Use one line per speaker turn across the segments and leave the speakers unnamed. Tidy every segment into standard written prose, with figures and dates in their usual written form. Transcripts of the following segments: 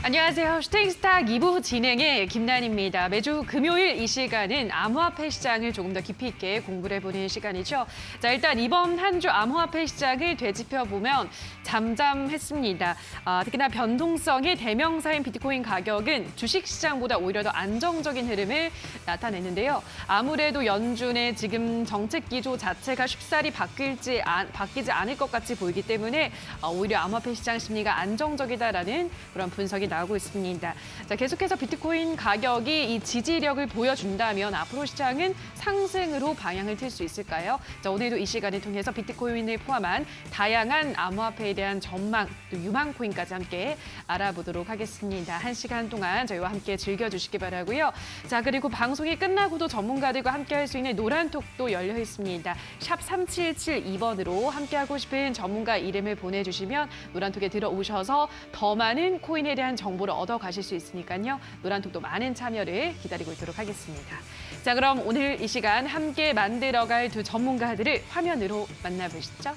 안녕하세요. 슈팅스탁 2부 진행의 김난입니다. 매주 금요일 이 시간은 암호화폐 시장을 조금 더 깊이 있게 공부를 해보는 시간이죠. 자, 일단 이번 한 주 암호화폐 시장을 되짚어보면 잠잠했습니다. 특히나 변동성의 대명사인 비트코인 가격은 주식시장보다 오히려 더 안정적인 흐름을 나타냈는데요. 아무래도 연준의 지금 정책 기조 자체가 쉽사리 바뀌지 않을 것 같이 보이기 때문에 오히려 암호화폐 시장 심리가 안정적이다라는 그런 분석이 나오고 있습니다. 자, 계속해서 비트코인 가격이 이 지지력을 보여준다면 앞으로 시장은 상승으로 방향을 틀 수 있을까요? 자, 오늘도 이 시간을 통해서 비트코인을 포함한 다양한 암호화폐에 대한 전망, 또 유망코인까지 함께 알아보도록 하겠습니다. 1시간 동안 저희와 함께 즐겨주시기 바라고요. 자, 그리고 방송이 끝나고도 전문가들과 함께 할 수 있는 노란톡도 열려 있습니다. 샵 3772번으로 함께하고 싶은 전문가 이름을 보내주시면 노란톡에 들어오셔서 더 많은 코인에 대한 정보를 얻어가실 수 있으니까요. 노란톡도 많은 참여를 기다리고 있도록 하겠습니다. 자, 그럼 오늘 이 시간 함께 만들어갈 두 전문가들을 화면으로 만나보시죠.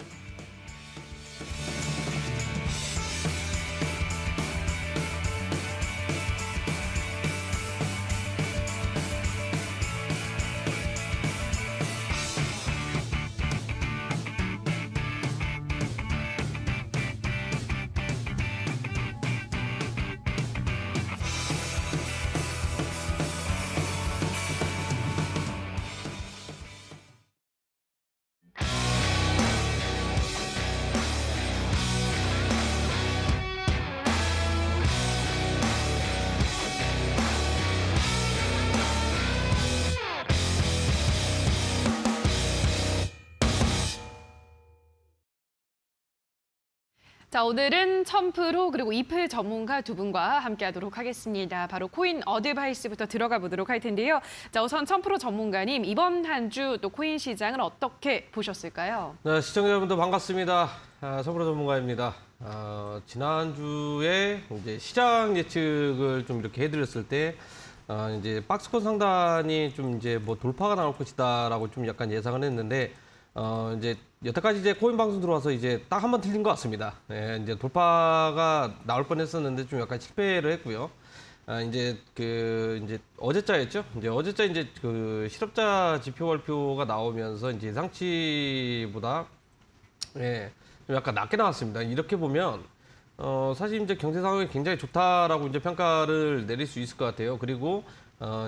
자, 오늘은 1000프로 그리고 이플 전문가 두 분과 함께하도록 하겠습니다. 바로 코인 어드바이스부터 들어가 보도록 할 텐데요. 자, 우선 1000프로 전문가님, 이번 한 주 또 코인 시장을 어떻게 보셨을까요?
네, 시청자 여러분들 반갑습니다. 1000프로 전문가입니다. 지난주에 이제 시장 예측을 좀 이렇게 해드렸을 때 이제 박스권 상단이 좀 이제 뭐 돌파가 나올 것이다라고 좀 약간 예상을 했는데 이제 여태까지 이제 코인 방송 들어와서 이제 딱 한 번 틀린 것 같습니다. 예, 이제 돌파가 나올 뻔했었는데 좀 약간 실패를 했고요. 이제 이제 어제자였죠. 이제 어제자 이제 그 실업자 지표 발표가 나오면서 이제 예상치보다 좀 약간 낮게 나왔습니다. 이렇게 보면 사실 이제 경제 상황이 굉장히 좋다라고 이제 평가를 내릴 수 있을 것 같아요. 그리고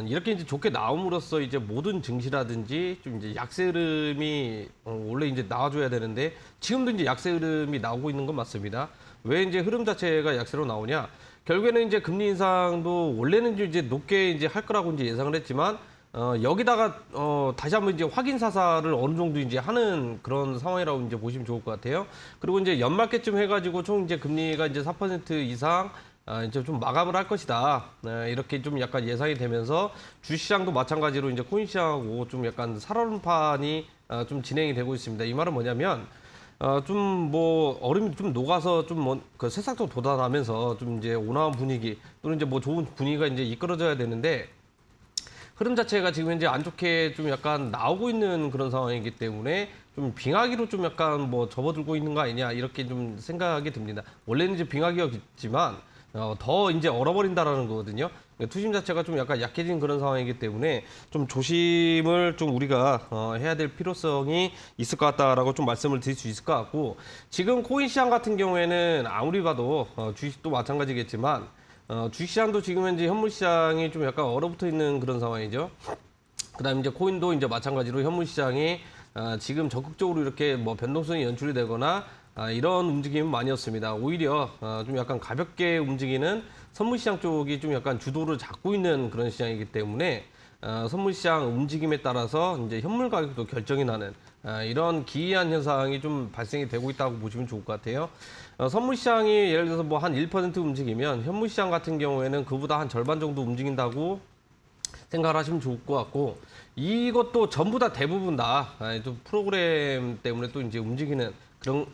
이렇게 이제 좋게 나옴으로써 이제 모든 증시라든지 좀 이제 약세 흐름이 원래 이제 나와줘야 되는데 지금도 이제 약세 흐름이 나오고 있는 건 맞습니다. 왜 이제 흐름 자체가 약세로 나오냐? 결국에는 이제 금리 인상도 원래는 이제 높게 이제 할 거라고 이제 예상을 했지만 여기다가 다시 한번 이제 확인 사살을 어느 정도 이제 하는 그런 상황이라고 이제 보시면 좋을 것 같아요. 그리고 이제 연말께쯤 해가지고 총 이제 금리가 이제 4% 이상 이제 좀 마감을 할 것이다. 이렇게 좀 약간 예상이 되면서 주시장도 마찬가지로 이제 코인 시장하고 좀 약간 살얼음판이 좀 진행이 되고 있습니다. 이 말은 뭐냐면 좀 뭐 얼음이 좀 녹아서 좀 뭐 그 새싹도 돋아나면서 좀 이제 온화한 분위기 또는 이제 뭐 좋은 분위기가 이제 이끌어져야 되는데 흐름 자체가 지금 현재 안 좋게 좀 약간 나오고 있는 그런 상황이기 때문에 좀 빙하기로 좀 약간 뭐 접어들고 있는 거 아니냐 이렇게 좀 생각이 듭니다. 원래는 이제 빙하기였지만 더 이제 얼어버린다라는 거거든요. 그러니까 투심 자체가 좀 약간 약해진 그런 상황이기 때문에 좀 조심을 좀 우리가 해야 될 필요성이 있을 것 같다라고 좀 말씀을 드릴 수 있을 것 같고 지금 코인 시장 같은 경우에는 아무리 봐도 주식도 마찬가지겠지만 주식시장도 지금 현재 현물 시장이 좀 약간 얼어붙어 있는 그런 상황이죠. 그다음에 이제 코인도 이제 마찬가지로 현물 시장이 지금 적극적으로 이렇게 뭐 변동성이 연출이 되거나 이런 움직임은 많이 없습니다. 오히려 좀 약간 가볍게 움직이는 선물시장 쪽이 좀 약간 주도를 잡고 있는 그런 시장이기 때문에 선물시장 움직임에 따라서 이제 현물 가격도 결정이 나는 이런 기이한 현상이 좀 발생이 되고 있다고 보시면 좋을 것 같아요. 선물시장이 예를 들어서 뭐 한 1% 움직이면 현물시장 같은 경우에는 그보다 한 절반 정도 움직인다고 생각을 하시면 좋을 것 같고 이것도 전부 다 대부분 다 또 프로그램 때문에 또 이제 움직이는 그런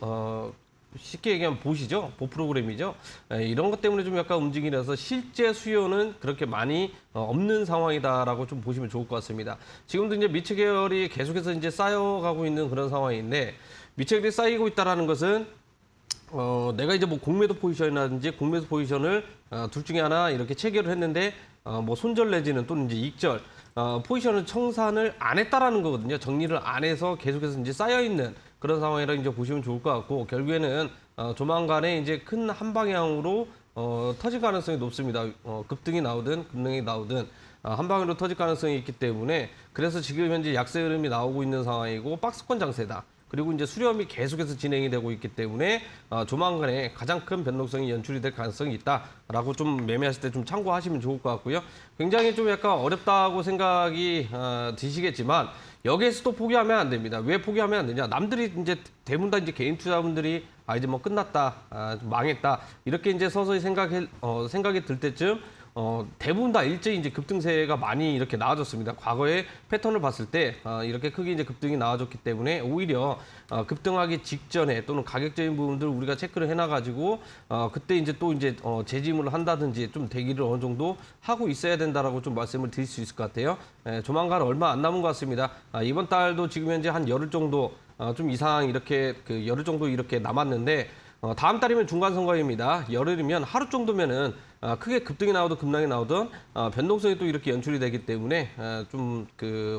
쉽게 얘기하면 보시죠. 보 프로그램이죠. 이런 것 때문에 좀 약간 움직이면서 실제 수요는 그렇게 많이 없는 상황이다라고 좀 보시면 좋을 것 같습니다. 지금도 이제 미츠 계열이 계속해서 이제 쌓여가고 있는 그런 상황인데 미츠 계열이 쌓이고 있다라는 것은 내가 이제 뭐 공매도 포지션이라든지 공매수 포지션을 둘 중에 하나 이렇게 체결을 했는데 뭐 손절 내지는 또는 이제 익절 포지션을 청산을 안 했다라는 거거든요. 정리를 안 해서 계속해서 이제 쌓여 있는 그런 상황이라 이제 보시면 좋을 것 같고 결국에는 조만간에 이제 큰 한 방향으로 터질 가능성이 높습니다. 급등이 나오든 급등이 나오든 한 방향으로 터질 가능성이 있기 때문에 그래서 지금 현재 약세 흐름이 나오고 있는 상황이고 박스권 장세다. 그리고 이제 수렴이 계속해서 진행이 되고 있기 때문에 조만간에 가장 큰 변동성이 연출이 될 가능성이 있다라고 좀 매매하실 때 좀 참고하시면 좋을 것 같고요. 굉장히 좀 약간 어렵다고 생각이 드시겠지만 여기에서도 포기하면 안 됩니다. 왜 포기하면 안 되냐? 남들이 이제 대부분 다 이제 개인 투자분들이 이제 뭐 끝났다, 좀 망했다 이렇게 이제 서서히 생각이 들 때쯤. 대부분 다 일제히 이제 급등세가 많이 이렇게 나와줬습니다. 과거의 패턴을 봤을 때 이렇게 크게 이제 급등이 나와줬기 때문에 오히려 급등하기 직전에 또는 가격적인 부분들 우리가 체크를 해놔가지고 그때 이제 또 이제 재짐을 한다든지 좀 대기를 어느 정도 하고 있어야 된다라고 좀 말씀을 드릴 수 있을 것 같아요. 조만간 얼마 안 남은 것 같습니다. 이번 달도 지금 현재 한 열흘 정도 좀 이상 이렇게 열흘 정도 이렇게 남았는데. 다음 달이면 중간선거입니다. 열흘이면 하루 정도면은 크게 급등이 나오든 급락이 나오든 변동성이 또 이렇게 연출이 되기 때문에 좀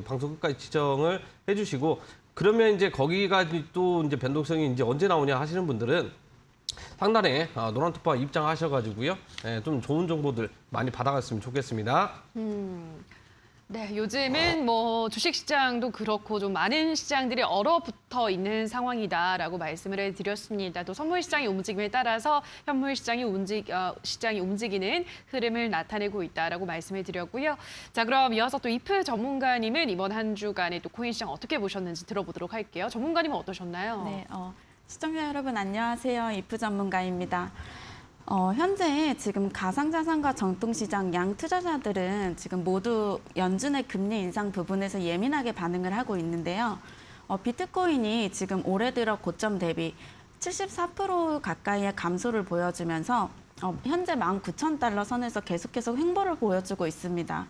방송 끝까지 지정을 해주시고 그러면 이제 거기가 또 이제 변동성이 이제 언제 나오냐 하시는 분들은 상단에 노란투파 입장하셔가지고요. 좀 좋은 정보들 많이 받아갔으면 좋겠습니다.
네, 요즘은 뭐 주식시장도 그렇고 좀 많은 시장들이 얼어붙어 있는 상황이다라고 말씀을 해드렸습니다. 또 선물시장의 움직임에 따라서 현물시장이 시장이 움직이는 흐름을 나타내고 있다라고 말씀을 드렸고요. 자, 그럼 이어서 또 이프 전문가님은 이번 한 주간의 또 코인시장 어떻게 보셨는지 들어보도록 할게요. 전문가님은 어떠셨나요?
네, 시청자 여러분 안녕하세요. 이프 전문가입니다. 현재 지금 가상자산과 정통시장 양 투자자들은 지금 모두 연준의 금리 인상 부분에서 예민하게 반응을 하고 있는데요. 비트코인이 지금 올해 들어 고점 대비 74% 가까이의 감소를 보여주면서 현재 19,000달러 선에서 계속해서 횡보를 보여주고 있습니다.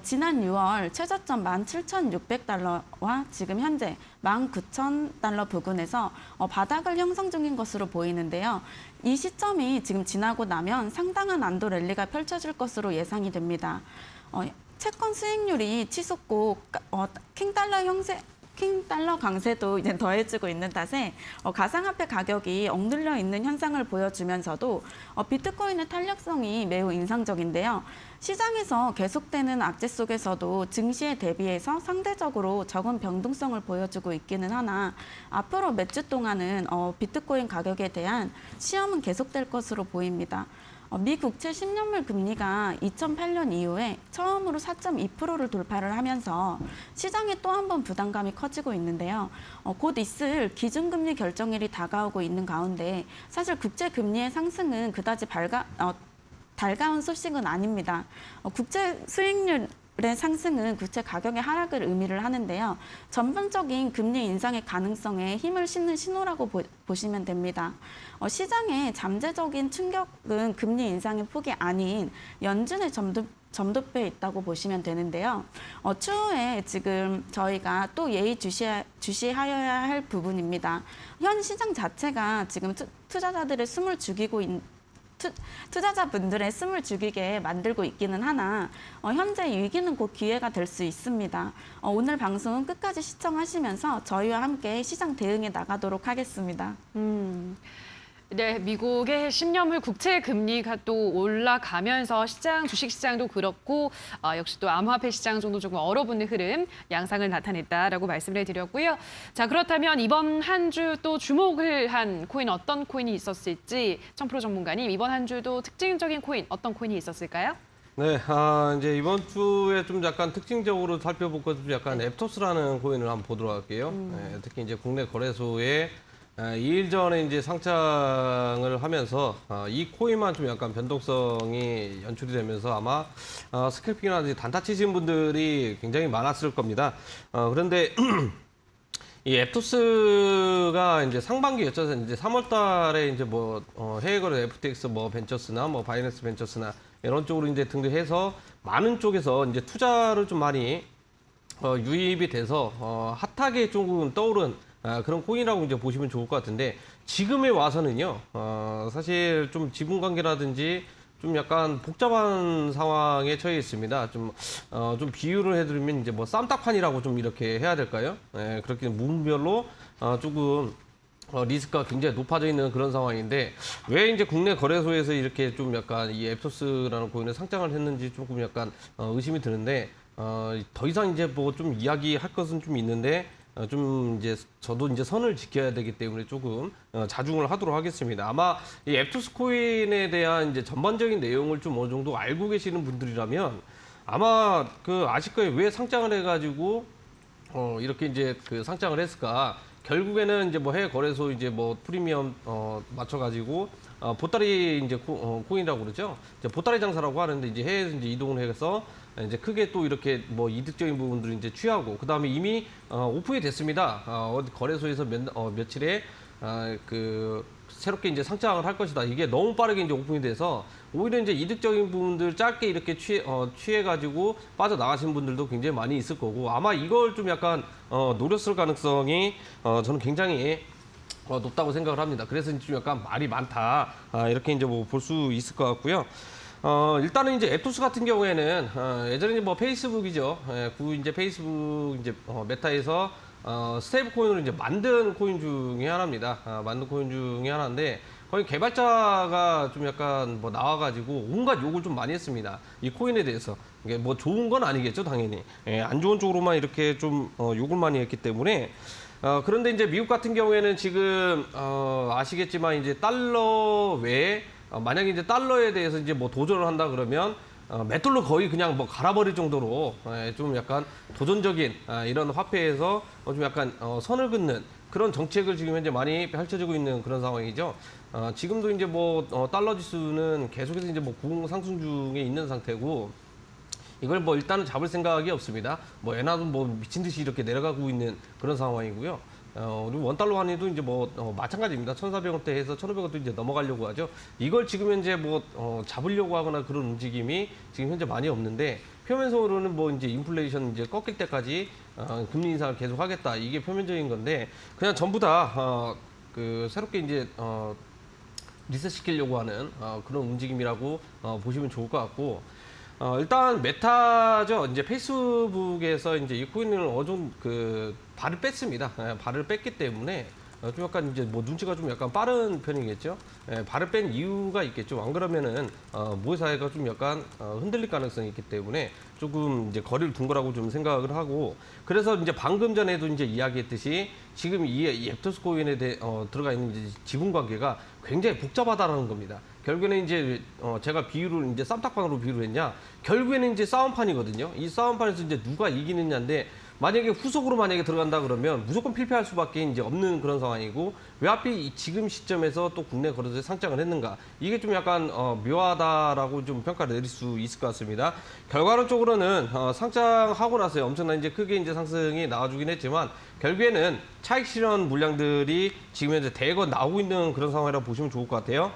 지난 6월 최저점 17,600달러와 지금 현재 19,000달러 부근에서 바닥을 형성 중인 것으로 보이는데요. 이 시점이 지금 지나고 나면 상당한 안도 랠리가 펼쳐질 것으로 예상이 됩니다. 채권 수익률이 치솟고 킹달러 강세도 이제 더해지고 있는 탓에 가상화폐 가격이 억눌려 있는 현상을 보여주면서도 비트코인의 탄력성이 매우 인상적인데요. 시장에서 계속되는 악재 속에서도 증시에 대비해서 상대적으로 적은 변동성을 보여주고 있기는 하나 앞으로 몇 주 동안은 비트코인 가격에 대한 시험은 계속될 것으로 보입니다. 미 국채 10년물 금리가 2008년 이후에 처음으로 4.2%를 돌파를 하면서 시장에 또 한 번 부담감이 커지고 있는데요. 곧 있을 기준금리 결정일이 다가오고 있는 가운데 사실 국채 금리의 상승은 그다지 달가운 소식은 아닙니다. 국채 수익률 의 상승은 국채 가격의 하락을 의미를 하는데요. 전반적인 금리 인상의 가능성에 힘을 싣는 신호라고 보시면 됩니다. 시장의 잠재적인 충격은 금리 인상의 폭이 아닌 연준의 점도표에 있다고 보시면 되는데요. 추후에 지금 저희가 또 주시하여야 할 부분입니다. 현 시장 자체가 지금 투자자들의 숨을 죽이고 투자자분들의 숨을 죽이게 만들고 있기는 하나 현재 위기는 곧 기회가 될 수 있습니다. 오늘 방송은 끝까지 시청하시면서 저희와 함께 시장 대응해 나가도록 하겠습니다.
네, 미국의 10년물 국채 금리가 또 올라가면서 주식시장도 그렇고 역시 또 암호화폐 시장 정도 조금 얼어붙는 흐름, 양상을 나타냈다라고 말씀을 해드렸고요. 자, 그렇다면 이번 한 주 또 주목을 한 코인 어떤 코인이 있었을지 청프로 전문가님 이번 한 주도 특징적인 코인 어떤 코인이 있었을까요?
네, 이제 이번 주에 좀 약간 특징적으로 살펴볼 것좀 약간 앱토스라는 코인을 한번 보도록 할게요. 네, 특히 이제 국내 거래소에 2일 전에 이제 상장을 하면서 이 코인만 좀 약간 변동성이 연출이 되면서 아마 스캘핑이나 단타 치신 분들이 굉장히 많았을 겁니다. 그런데 이 앱토스가 이제 상반기였죠. 이제 3월 달에 이제 뭐 해외 거래 FTX 뭐 벤처스나 뭐 바이낸스 벤처스나 이런 쪽으로 이제 등록해서 많은 쪽에서 이제 투자를 좀 많이 유입이 돼서 핫하게 조금 떠오른 그런 코인이라고 이제 보시면 좋을 것 같은데 지금에 와서는요, 사실 좀 지분 관계라든지 좀 약간 복잡한 상황에 처해 있습니다. 좀 비유를 해드리면 이제 뭐 쌈딱판이라고 좀 이렇게 해야 될까요? 예, 그렇게 부분별로 조금 리스크가 굉장히 높아져 있는 그런 상황인데 왜 이제 국내 거래소에서 이렇게 좀 약간 이 앱토스라는 코인을 상장을 했는지 조금 약간 의심이 드는데 더 이상 이제 뭐 좀 이야기할 것은 좀 있는데 좀 이제 저도 이제 선을 지켜야 되기 때문에 조금 자중을 하도록 하겠습니다. 아마 이 앱토스 코인에 대한 이제 전반적인 내용을 좀 어느 정도 알고 계시는 분들이라면 아마 그 아실 거예요. 왜 상장을 해가지고 이렇게 이제 그 상장을 했을까? 결국에는 이제 뭐 해외 거래소 이제 뭐 프리미엄 맞춰가지고 보따리 이제 코인이라고 그러죠. 이제 보따리 장사라고 하는데 이제 해외에서 이제 이동을 해서 이제 크게 또 이렇게 뭐 이득적인 부분들을 이제 취하고 그 다음에 이미 오픈이 됐습니다. 어디 거래소에서 며칠에 그 새롭게 이제 상장을 할 것이다. 이게 너무 빠르게 이제 오픈이 돼서 오히려 이제 이득적인 부분들 짧게 이렇게 취해가지고 빠져나가신 분들도 굉장히 많이 있을 거고 아마 이걸 좀 약간 노렸을 가능성이 저는 굉장히 높다고 생각을 합니다. 그래서 좀 약간 말이 많다 이렇게 이제 뭐 볼 수 있을 것 같고요. 일단은 이제 앱토스 같은 경우에는 예전에 뭐 페이스북이죠. 구 이제 페이스북 이제 메타에서 스테이블 코인으로 이제 만든 코인 중에 하나입니다. 만든 코인 중에 하나인데 거의 개발자가 좀 약간 뭐 나와가지고 온갖 욕을 좀 많이 했습니다. 이 코인에 대해서. 이게 뭐 좋은 건 아니겠죠, 당연히. 안 좋은 쪽으로만 이렇게 좀 욕을 많이 했기 때문에. 그런데 이제 미국 같은 경우에는 지금 아시겠지만 이제 달러 외에 만약에 이제 달러에 대해서 이제 뭐 도전을 한다 그러면 몇 달러 거의 그냥 뭐 갈아버릴 정도로 좀 약간 도전적인 이런 화폐에서 좀 약간 선을 긋는 그런 정책을 지금 현재 많이 펼쳐지고 있는 그런 상황이죠. 지금도 이제 뭐 달러 지수는 계속해서 이제 뭐 고공상승 중에 있는 상태고 이걸 뭐 일단은 잡을 생각이 없습니다. 뭐 엔화도 뭐 미친 듯이 이렇게 내려가고 있는 그런 상황이고요. 그리고 원달러 환율도 이제 뭐 마찬가지입니다. 1,400원대 해서 1,500원대 이제 넘어가려고 하죠. 이걸 지금 현재 뭐 잡으려고 하거나 그런 움직임이 지금 현재 많이 없는데 표면적으로는 뭐 이제 인플레이션 이제 꺾일 때까지 금리 인상을 계속 하겠다. 이게 표면적인 건데 그냥 전부 다 그 새롭게 이제 리셋 시키려고 하는 그런 움직임이라고 보시면 좋을 것 같고 일단 메타죠. 이제 페이스북에서 이제 이 코인을 어느 정도 그 발을 뺐습니다. 발을 뺐기 때문에 좀 약간 이제 뭐 눈치가 좀 약간 빠른 편이겠죠. 발을 뺀 이유가 있겠죠. 안 그러면은 모회사회가 좀 약간 흔들릴 가능성이 있기 때문에 조금 이제 거리를 둔 거라고 좀 생각을 하고 그래서 이제 방금 전에도 이제 이야기했듯이 지금 이 앱토스 코인에 들어가 있는 이제 지분 관계가 굉장히 복잡하다라는 겁니다. 결국에는 이제 제가 비유를 이제 쌈딱판으로 비유를 했냐? 결국에는 이제 싸움판이거든요. 이 싸움판에서 이제 누가 이기느냐인데 만약에 후속으로 만약에 들어간다 그러면 무조건 필패할 수밖에 이제 없는 그런 상황이고 왜 하필 지금 시점에서 또 국내 거래소에 상장을 했는가? 이게 좀 약간 묘하다라고 좀 평가를 내릴 수 있을 것 같습니다. 결과론적으로는 상장하고 나서 엄청난 이제 크게 이제 상승이 나와주긴 했지만 결국에는 차익 실현 물량들이 지금 현재 대거 나오고 있는 그런 상황이라고 보시면 좋을 것 같아요.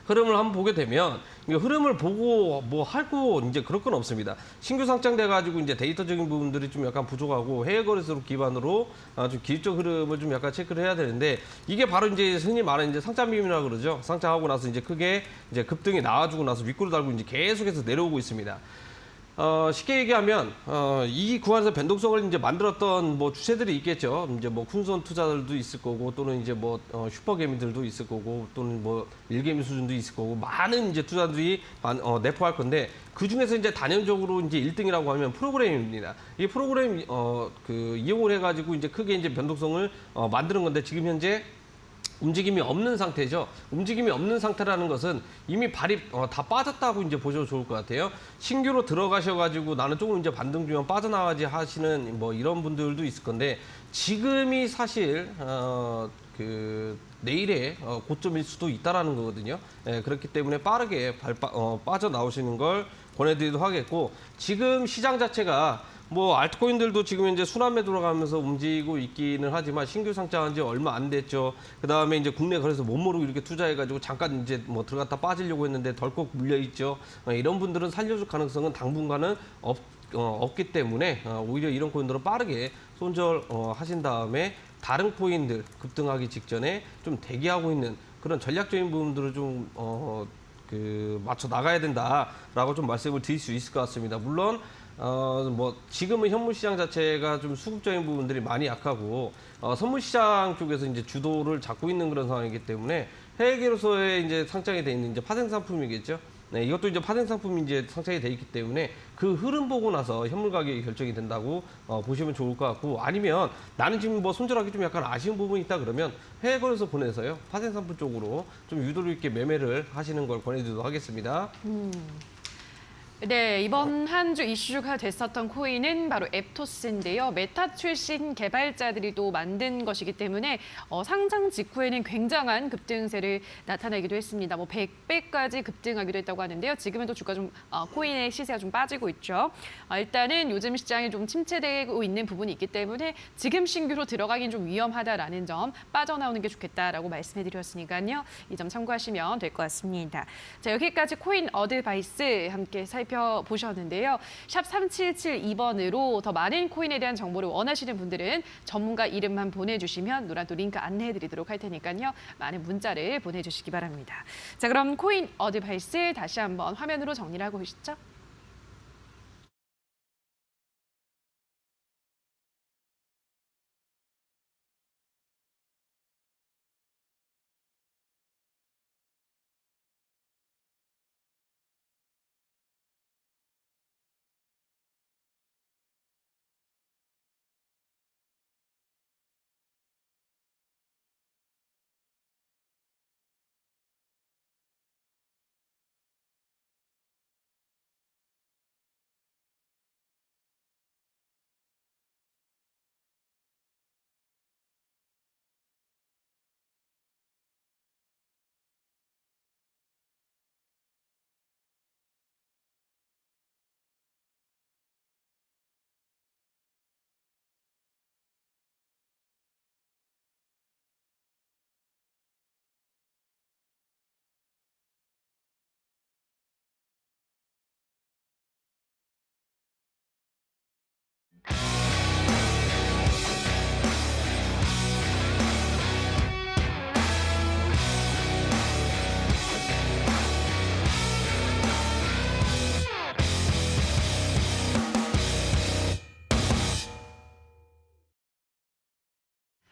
흐름을 한번 보게 되면 흐름을 보고 뭐 하고 이제 그럴 건 없습니다. 신규 상장돼 가지고 이제 데이터적인 부분들이 좀 약간 부족하고 해외 거래소 기반으로 좀 기술적 흐름을 좀 약간 체크를 해야 되는데 이게 바로 이제 흔히 말하는 이제 상장빔이라고 그러죠. 상장하고 나서 이제 크게 이제 급등이 나와주고 나서 윗골을 달고 이제 계속해서 내려오고 있습니다. 쉽게 얘기하면 이 구간에서 변동성을 이제 만들었던 뭐 주체들이 있겠죠. 이제 뭐 쿤손 투자들도 있을 거고 또는 이제 뭐 슈퍼개미들도 있을 거고 또는 뭐 일개미 수준도 있을 거고 많은 이제 투자들이 내포할 건데 그 중에서 이제 단연적으로 이제 1등이라고 하면 프로그램입니다. 이 프로그램 그 이용을 해가지고 이제 크게 이제 변동성을 만드는 건데 지금 현재 움직임이 없는 상태죠. 움직임이 없는 상태라는 것은 이미 발이 다 빠졌다고 이제 보셔도 좋을 것 같아요. 신규로 들어가셔가지고 나는 조금 이제 반등 주면 빠져나가지 하시는 뭐 이런 분들도 있을 건데 지금이 사실 그 내일의 고점일 수도 있다라는 거거든요. 그렇기 때문에 빠르게 빠져나오시는 걸 권해드리도록 하겠고 지금 시장 자체가 뭐 알트코인들도 지금 이제 순환매 돌아가면서 움직이고 있기는 하지만 신규 상장한 지 얼마 안 됐죠. 그 다음에 이제 국내 거래소 못 모르고 이렇게 투자해가지고 잠깐 이제 뭐 들어갔다 빠지려고 했는데 덜컥 물려 있죠. 이런 분들은 살려줄 가능성은 당분간은 없기 때문에 오히려 이런 코인들은 빠르게 손절 하신 다음에 다른 코인들 급등하기 직전에 좀 대기하고 있는 그런 전략적인 부분들을 좀 맞춰 나가야 된다라고 좀 말씀을 드릴 수 있을 것 같습니다. 물론 뭐 지금은 현물 시장 자체가 좀 수급적인 부분들이 많이 약하고 선물 시장 쪽에서 이제 주도를 잡고 있는 그런 상황이기 때문에 해외계로서의 이제 상장이 돼 있는 이제 파생 상품이겠죠. 네, 이것도 이제 파생 상품이 이제 상장이 돼 있기 때문에 그 흐름 보고 나서 현물 가격이 결정이 된다고 보시면 좋을 것 같고, 아니면 나는 지금 뭐 손절하기 좀 약간 아쉬운 부분이 있다 그러면 해외거래소 보내서요 파생 상품 쪽으로 좀 유도리 있게 매매를 하시는 걸 권해드리도록 하겠습니다.
네, 이번 한 주 이슈가 됐었던 코인은 바로 앱토스인데요. 메타 출신 개발자들이 또 만든 것이기 때문에 상장 직후에는 굉장한 급등세를 나타내기도 했습니다. 뭐 100배까지 급등하기도 했다고 하는데요. 지금은 또 주가 좀 코인의 시세가 좀 빠지고 있죠. 일단은 요즘 시장이 좀 침체되고 있는 부분이 있기 때문에 지금 신규로 들어가긴 좀 위험하다라는 점, 빠져나오는 게 좋겠다라고 말씀해드렸으니까요. 이 점 참고하시면 될 것 같습니다. 자, 여기까지 코인 어드바이스 함께 살펴보셨는데요. 샵 3772번으로 더 많은 코인에 대한 정보를 원하시는 분들은 전문가 이름만 보내주시면 노란또 링크 안내해드리도록 할 테니까요. 많은 문자를 보내주시기 바랍니다. 자, 그럼 코인 어드바이스 다시 한번 화면으로 정리를 하고 계시죠?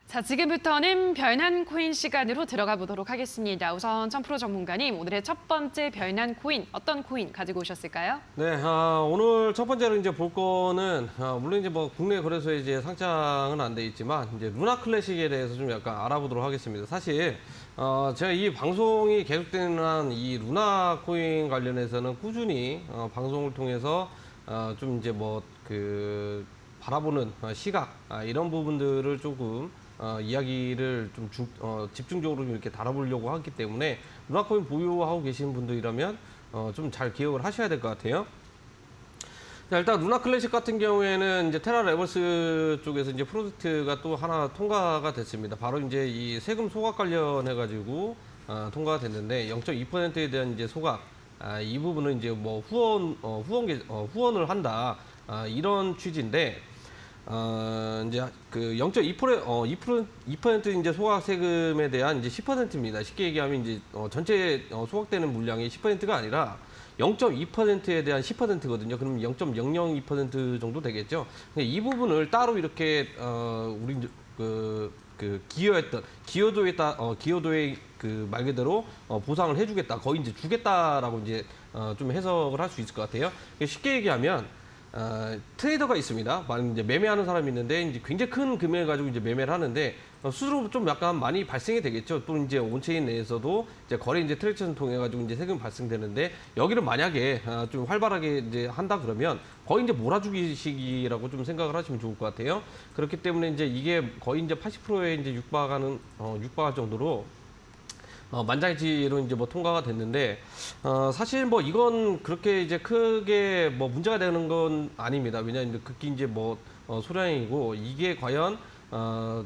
자, 지금부터는 별난 코인 시간으로 들어가 보도록 하겠습니다. 우선 천프로 전문가님, 오늘의 첫 번째 별난 코인, 어떤 코인 가지고 오셨을까요?
네, 오늘 첫 번째로 이제 볼 거는 물론 이제 뭐 국내 거래소에 이제 상장은 안 돼 있지만 이제 루나 클래식에 대해서 좀 약간 알아보도록 하겠습니다. 사실 제가 이 방송이 계속되는 한 이 루나 코인 관련해서는 꾸준히 방송을 통해서 좀 이제 뭐 바라보는 시각 이런 부분들을 조금 이야기를 좀 집중적으로 좀 이렇게 다뤄보려고 하기 때문에 루나코인 보유하고 계시는 분들이라면 좀 잘 기억을 하셔야 될 것 같아요. 자, 일단 루나 클래식 같은 경우에는 이제 테라 레버스 쪽에서 이제 프로젝트가 또 하나 통과가 됐습니다. 바로 이제 이 세금 소각 관련해 가지고 통과가 됐는데 0.2%에 대한 이제 소각 이 부분은 이제 뭐 후원을 한다 이런 취지인데. 이제 그 0.2% 이제 소각 세금에 대한 이제 10%입니다. 쉽게 얘기하면 이제 전체 소각되는 물량의 10%가 아니라 0.2%에 대한 10%거든요. 그럼 0.002% 정도 되겠죠. 이 부분을 따로 이렇게 우리 기여도의 말 그대로 보상을 해주겠다, 거의 이제 주겠다라고 이제 좀 해석을 할 수 있을 것 같아요. 쉽게 얘기하면. 트레이더가 있습니다. 만약 이제 매매하는 사람이 있는데 이제 굉장히 큰 금액을 가지고 이제 매매를 하는데 수수료 좀 약간 많이 발생이 되겠죠. 또 이제 온체인 내에서도 이제 거래 이제 트랜잭션 통해 가지고 이제 세금 발생되는데 여기를 만약에 좀 활발하게 이제 한다 그러면 거의 이제 몰아주기식이라고 좀 생각을 하시면 좋을 것 같아요. 그렇기 때문에 이제 이게 거의 이제 80%에 이제 육박할 정도로 만장일치로 이제 뭐 통과가 됐는데 사실 뭐 이건 그렇게 이제 크게 뭐 문제가 되는 건 아닙니다. 왜냐하면 극히 이제 뭐 소량이고 이게 과연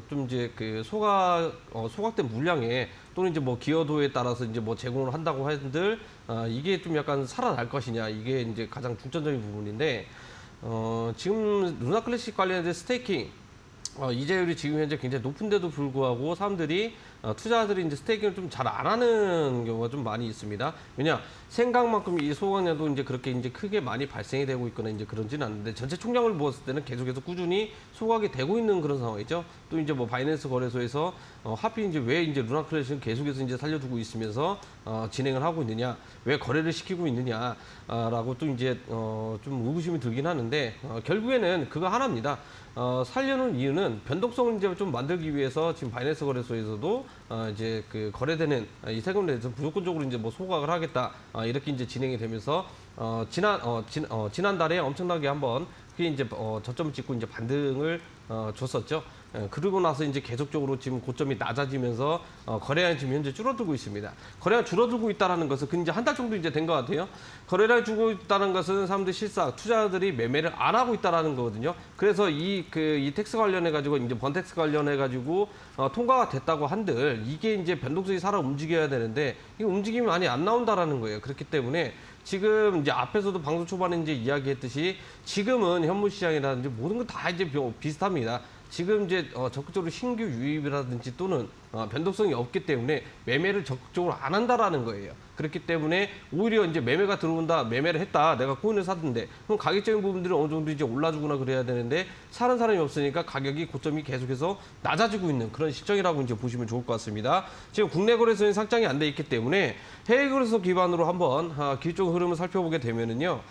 좀 이제 소각된 물량에 또는 이제 뭐 기여도에 따라서 이제 뭐 제공을 한다고 한들 이게 좀 약간 살아날 것이냐, 이게 이제 가장 중점적인 부분인데 지금 루나 클래식 관련된 스테이킹 이자율이 지금 현재 굉장히 높은데도 불구하고 사람들이 투자자들이 이제 스테이킹을 좀 잘 안 하는 경우가 좀 많이 있습니다. 왜냐 생각만큼 이 소각량도 이제 그렇게 이제 크게 많이 발생이 되고 있거나 이제 그런지는 않는데 전체 총량을 보았을 때는 계속해서 꾸준히 소각이 되고 있는 그런 상황이죠. 또 이제 뭐 바이낸스 거래소에서 하필 이제 왜 이제 루나 클래식을 계속해서 이제 살려두고 있으면서 진행을 하고 있느냐, 왜 거래를 시키고 있느냐라고 또 이제 좀 의구심이 들긴 하는데 결국에는 그거 하나입니다. 살려놓은 이유는 변동성을 이제 좀 만들기 위해서 지금 바이낸스 거래소에서도 이제 그 거래되는 이 세금에 대해서 무조건적으로 이제 뭐 소각을 하겠다 이렇게 이제 진행이 되면서 지난달에 엄청나게 한번 그게 이제 저점을 찍고 이제 반등을 줬었죠. 그러고 나서 이제 계속적으로 지금 고점이 낮아지면서 거래량이 지금 현재 줄어들고 있습니다. 거래량 줄어들고 있다는 것은 그 이제 한 달 정도 이제 된 것 같아요. 거래량이 줄고 있다는 것은 사람들 실사 투자자들이 매매를 안 하고 있다는 거거든요. 그래서 이 텍스 관련해 가지고 이제 번텍스 관련해 가지고 통과가 됐다고 한들 이게 이제 변동성이 살아 움직여야 되는데 이 움직임이 많이 안 나온다라는 거예요. 그렇기 때문에 지금 이제 앞에서도 방송 초반에 이제 이야기했듯이 지금은 현물 시장이라든지 모든 건 다 이제 비슷합니다. 지금 이제 적극적으로 신규 유입이라든지 또는 변동성이 없기 때문에 매매를 적극적으로 안 한다라는 거예요. 그렇기 때문에 오히려 이제 매매가 들어온다, 매매를 했다, 내가 코인을 샀는데 그럼 가격적인 부분들이 어느 정도 이제 올라주거나 그래야 되는데 사는 사람이 없으니까 가격이 고점이 계속해서 낮아지고 있는 그런 시점이라고 이제 보시면 좋을 것 같습니다. 지금 국내 거래소는 상장이 안 돼 있기 때문에 해외 거래소 기반으로 한번 기술적 흐름을 살펴보게 되면은요,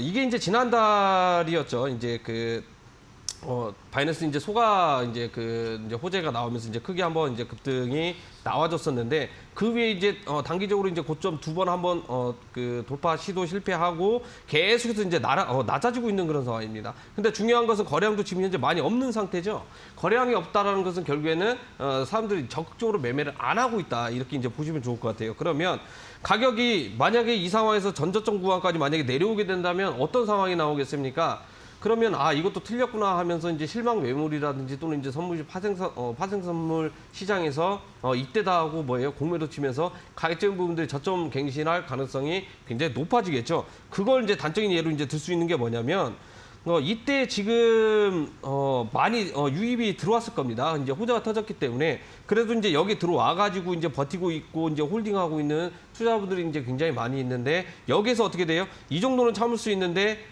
이게 이제 지난달이었죠. 이제 바이낸스 이제 이제 호재가 나오면서 이제 크게 한번 이제 급등이 나와줬었는데 그 위에 이제 단기적으로 이제 고점 두 번 한번 돌파 시도 실패하고 계속해서 이제 낮아지고 있는 그런 상황입니다. 근데 중요한 것은 거래량도 지금 현재 많이 없는 상태죠. 거래량이 없다라는 것은 결국에는 사람들이 적극적으로 매매를 안 하고 있다 이렇게 이제 보시면 좋을 것 같아요. 그러면 가격이 만약에 이 상황에서 전저점 구간까지 만약에 내려오게 된다면 어떤 상황이 나오겠습니까? 그러면 이것도 틀렸구나 하면서 이제 실망 매물이라든지 또는 이제 파생 선물 시장에서 이때다 하고 공매도 치면서 가격적인 부분들이 저점 갱신할 가능성이 굉장히 높아지겠죠. 그걸 이제 단적인 예로 이제 들 수 있는 게 뭐냐면 이때 지금 많이 유입이 들어왔을 겁니다. 이제 호재가 터졌기 때문에 그래도 이제 여기 들어와 가지고 이제 버티고 있고 이제 홀딩하고 있는 투자분들이 이제 굉장히 많이 있는데 여기서 어떻게 돼요? 이 정도는 참을 수 있는데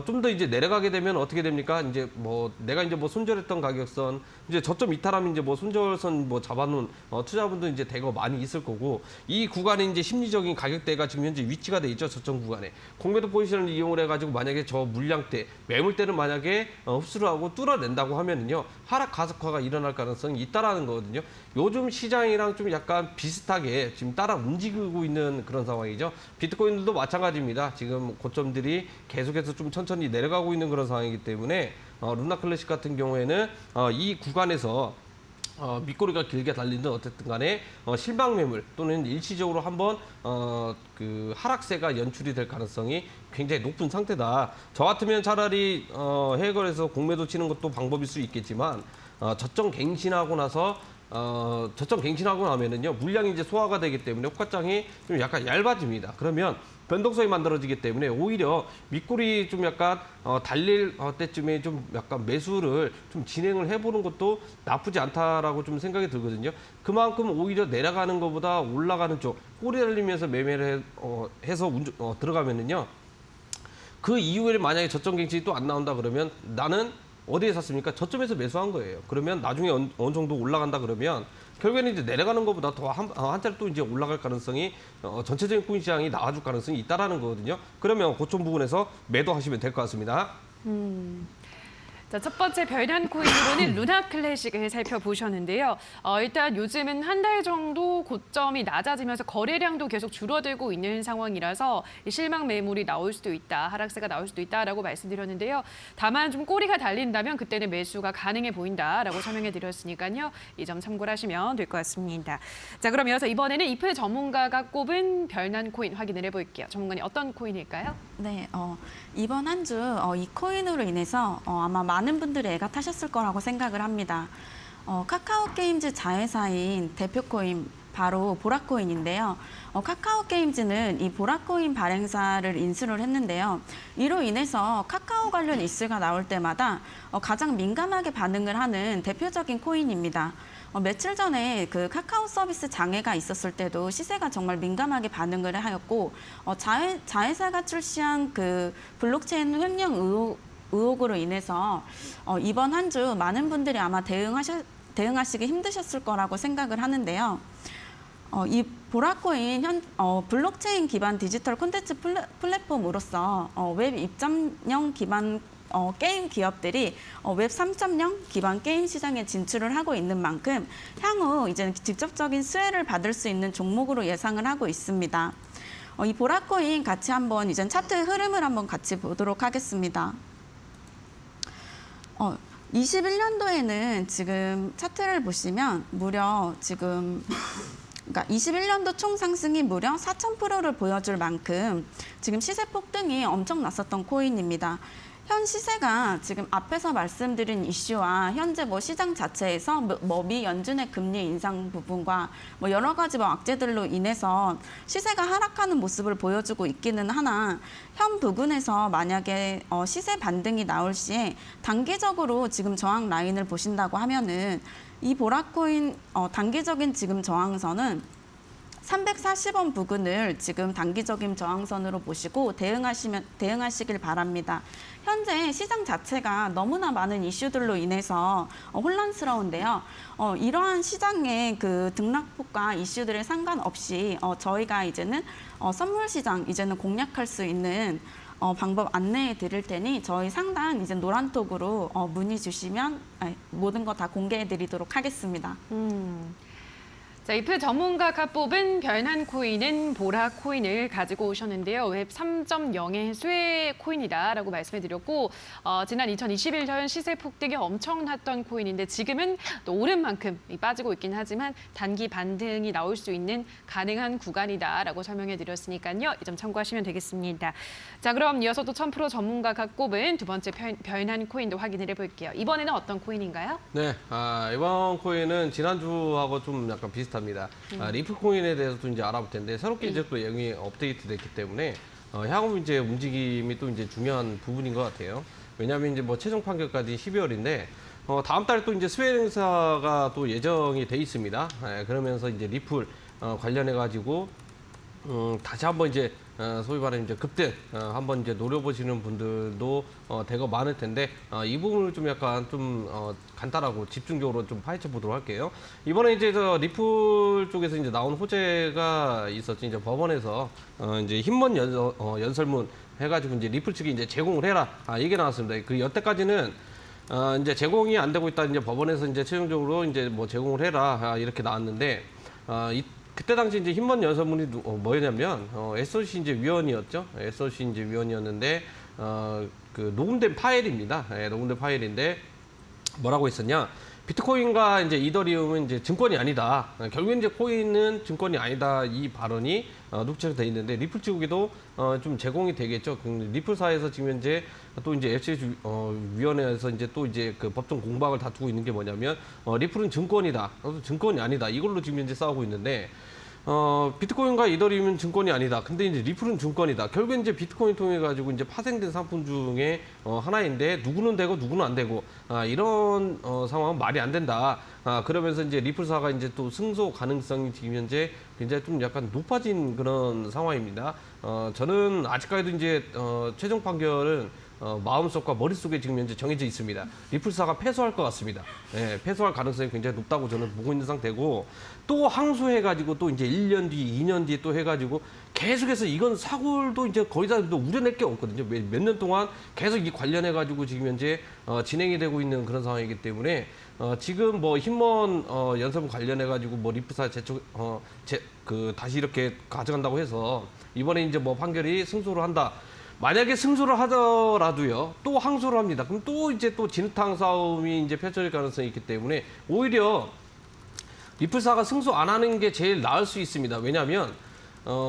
좀 더 이제 내려가게 되면 어떻게 됩니까? 이제 내가 이제 손절했던 가격선, 이제 저점 이탈하면 이제 손절선 잡아놓은 투자분들 이제 대거 많이 있을 거고, 이 구간에 이제 심리적인 가격대가 지금 현재 위치가 돼 있죠. 저점 구간에. 공매도 포지션을 이용을 해가지고 만약에 저 물량대, 매물대를 만약에 흡수를 하고 뚫어낸다고 하면은요, 하락 가속화가 일어날 가능성이 있다라는 거거든요. 요즘 시장이랑 좀 약간 비슷하게 지금 따라 움직이고 있는 그런 상황이죠. 비트코인들도 마찬가지입니다. 지금 고점들이 계속해서 좀 천천히 내려가고 있는 그런 상황이기 때문에 루나 클래식 같은 경우에는 이 구간에서 밑꼬리가 길게 달리든 어쨌든 간에 실망 매물 또는 일시적으로 한번 하락세가 연출이 될 가능성이 굉장히 높은 상태다. 저 같으면 차라리 해외 거래소 공매도 치는 것도 방법일 수 있겠지만 저점 갱신하고 나면은요, 물량이 이제 소화가 되기 때문에 호가장이 좀 약간 얇아집니다. 그러면 변동성이 만들어지기 때문에 오히려 밑꼬리 좀 약간 달릴 때쯤에 좀 약간 매수를 좀 진행을 해보는 것도 나쁘지 않다라고 좀 생각이 들거든요. 그만큼 오히려 내려가는 것보다 올라가는 쪽 꼬리 달리면서 매매를 해서 들어가면은요, 그 이후에 만약에 저점 갱신이 또 안 나온다 그러면 나는 어디에 샀습니까? 저점에서 매수한 거예요. 그러면 나중에 어느 정도 올라간다 그러면 결국에는 이제 내려가는 것보다 더 한 차례 또 이제 올라갈 가능성이 전체적인 코인 시장이 나와줄 가능성이 있다라는 거거든요. 그러면 고점 부분에서 매도하시면 될 것 같습니다.
자, 첫 번째 별난 코인으로는 루나 클래식을 살펴보셨는데요. 일단 요즘은 한 달 정도 고점이 낮아지면서 거래량도 계속 줄어들고 있는 상황이라서 실망 매물이 나올 수도 있다, 하락세가 나올 수도 있다라고 말씀드렸는데요. 다만 좀 꼬리가 달린다면 그때는 매수가 가능해 보인다라고 설명해 드렸으니까요. 이 점 참고를 하시면 될 것 같습니다. 자, 그럼 이어서 이번에는 이프 전문가가 꼽은 별난 코인 확인을 해볼게요. 전문가님 어떤 코인일까요?
네, 이번 한 주 이 코인으로 인해서 아마 많은 분들이 애가 타셨을 거라고 생각을 합니다. 카카오 게임즈 자회사인 대표 코인 바로 보라코인인데요. 카카오 게임즈는 이 보라코인 발행사를 인수를 했는데요. 이로 인해서 카카오 관련 이슈가 나올 때마다 가장 민감하게 반응을 하는 대표적인 코인입니다. 며칠 전에 그 카카오 서비스 장애가 있었을 때도 시세가 정말 민감하게 반응을 하였고, 자회사가 출시한 그 블록체인 횡령 의혹으로 인해서 이번 한 주 많은 분들이 아마 대응하시기 힘드셨을 거라고 생각을 하는데요. 이 보라코인 블록체인 기반 디지털 콘텐츠 플랫폼으로서 웹 입점형 기반 게임 기업들이 웹 3.0 기반 게임 시장에 진출을 하고 있는 만큼 향후 이제 직접적인 수혜를 받을 수 있는 종목으로 예상을 하고 있습니다. 이 보라코인 같이 한번 이제 차트 흐름을 한번 같이 보도록 하겠습니다. 21년도에는 지금 차트를 보시면 무려 지금 그러니까 21년도 총 상승이 무려 4,000%를 보여줄 만큼 지금 시세 폭등이 엄청 났었던 코인입니다. 현 시세가 지금 앞에서 말씀드린 이슈와 현재 시장 자체에서 미 연준의 금리 인상 부분과 여러 가지 악재들로 인해서 시세가 하락하는 모습을 보여주고 있기는 하나 현 부근에서 만약에 시세 반등이 나올 시에 단기적으로 지금 저항 라인을 보신다고 하면은 이 보라코인 단기적인 지금 저항선은 340원 부근을 지금 단기적인 저항선으로 보시고 대응하시길 바랍니다. 현재 시장 자체가 너무나 많은 이슈들로 인해서 혼란스러운데요. 이러한 시장의 그 등락폭과 이슈들에 상관없이 저희가 이제는 선물 시장 이제는 공략할 수 있는 방법 안내해 드릴 테니 저희 상단 이제 노란톡으로 문의 주시면 모든 거 다 공개해 드리도록 하겠습니다.
자, 이프 전문가가 뽑은 별난 코인은 보라 코인을 가지고 오셨는데요. 웹 3.0의 수혜 코인이다라고 말씀해드렸고 지난 2021년 시세 폭등이 엄청났던 코인인데 지금은 또 오른 만큼 빠지고 있긴 하지만 단기 반등이 나올 수 있는 가능한 구간이다라고 설명해드렸으니까요. 이 점 참고하시면 되겠습니다. 자, 그럼 이어서 또 1000% 전문가가 꼽은 두 번째 별난 코인도 확인을 해볼게요. 이번에는 어떤 코인인가요?
네, 이번 코인은 지난주하고 좀 약간 비슷합니다. 리프 코인에 대해서도 이제 알아볼 텐데 새롭게 이제 또 내용이 업데이트됐기 때문에 향후 이제 움직임이 또 이제 중요한 부분인 것 같아요. 왜냐하면 이제 최종 판결까지 12월인데 다음 달에 또 이제 수혜 행사가 또 예정이 돼 있습니다. 그러면서 이제 리플 관련해 가지고 다시 한번 이제 소위 말하는 이제 급등 한번 이제 노려보시는 분들도 대거 많을 텐데 이 부분을 좀 약간 좀 간단하고 집중적으로 좀 파헤쳐 보도록 할게요. 이번에 이제 리플 쪽에서 이제 나온 호재가 있었지. 이제 법원에서 이제 힘먼 연설문 해가지고 이제 리플 측이 이제 제공을 해라 이게 나왔습니다. 그 여태까지는 이제 제공이 안 되고 있다. 이제 법원에서 이제 최종적으로 이제 제공을 해라 이렇게 나왔는데 그때 당시 이제 힘먼 연설문이 뭐였냐면 SOC 이제 위원이었죠. SOC 이제 위원이었는데 그 녹음된 파일입니다. 녹음된 파일인데 뭐라고 했었냐? 비트코인과 이제 이더리움은 이제 증권이 아니다. 결국 이제 코인은 증권이 아니다. 이 발언이 녹취가 돼 있는데 리플 측에도 좀 제공이 되겠죠. 리플사에서 지금 현재 또 이제 FCC 위원회에서 이제 또 이제 그 법정 공방을 다투고 있는 게 뭐냐면 리플은 증권이다. 증권이 아니다. 이걸로 지금 현재 싸우고 있는데 비트코인과 이더리움은 증권이 아니다. 근데 이제 리플은 증권이다. 결국엔 이제 비트코인 통해 가지고 이제 파생된 상품 중에 하나인데 누구는 되고 누구는 안 되고 이런 상황은 말이 안 된다. 그러면서 이제 리플사가 이제 또 승소 가능성이 지금 현재 굉장히 좀 약간 높아진 그런 상황입니다. 저는 아직까지도 이제 최종 판결은 마음속과 머릿속에 지금 현재 정해져 있습니다. 리플사가 패소할 것 같습니다. 예, 패소할 가능성이 굉장히 높다고 저는 보고 있는 상태고 또 항소해가지고 또 이제 1년 뒤, 2년 뒤에 또 해가지고 계속해서 이건 사고도 이제 거의 다 우려낼 게 없거든요. 몇 년 동안 계속 이 관련해가지고 지금 현재 진행이 되고 있는 그런 상황이기 때문에 지금 힘먼 연설문 관련해가지고 리플사 다시 이렇게 가져간다고 해서 이번에 이제 판결이 승소를 한다. 만약에 승소를 하더라도요, 또 항소를 합니다. 그럼 또 이제 또 진흙탕 싸움이 이제 펼쳐질 가능성이 있기 때문에 오히려 리플사가 승소 안 하는 게 제일 나을 수 있습니다. 왜냐하면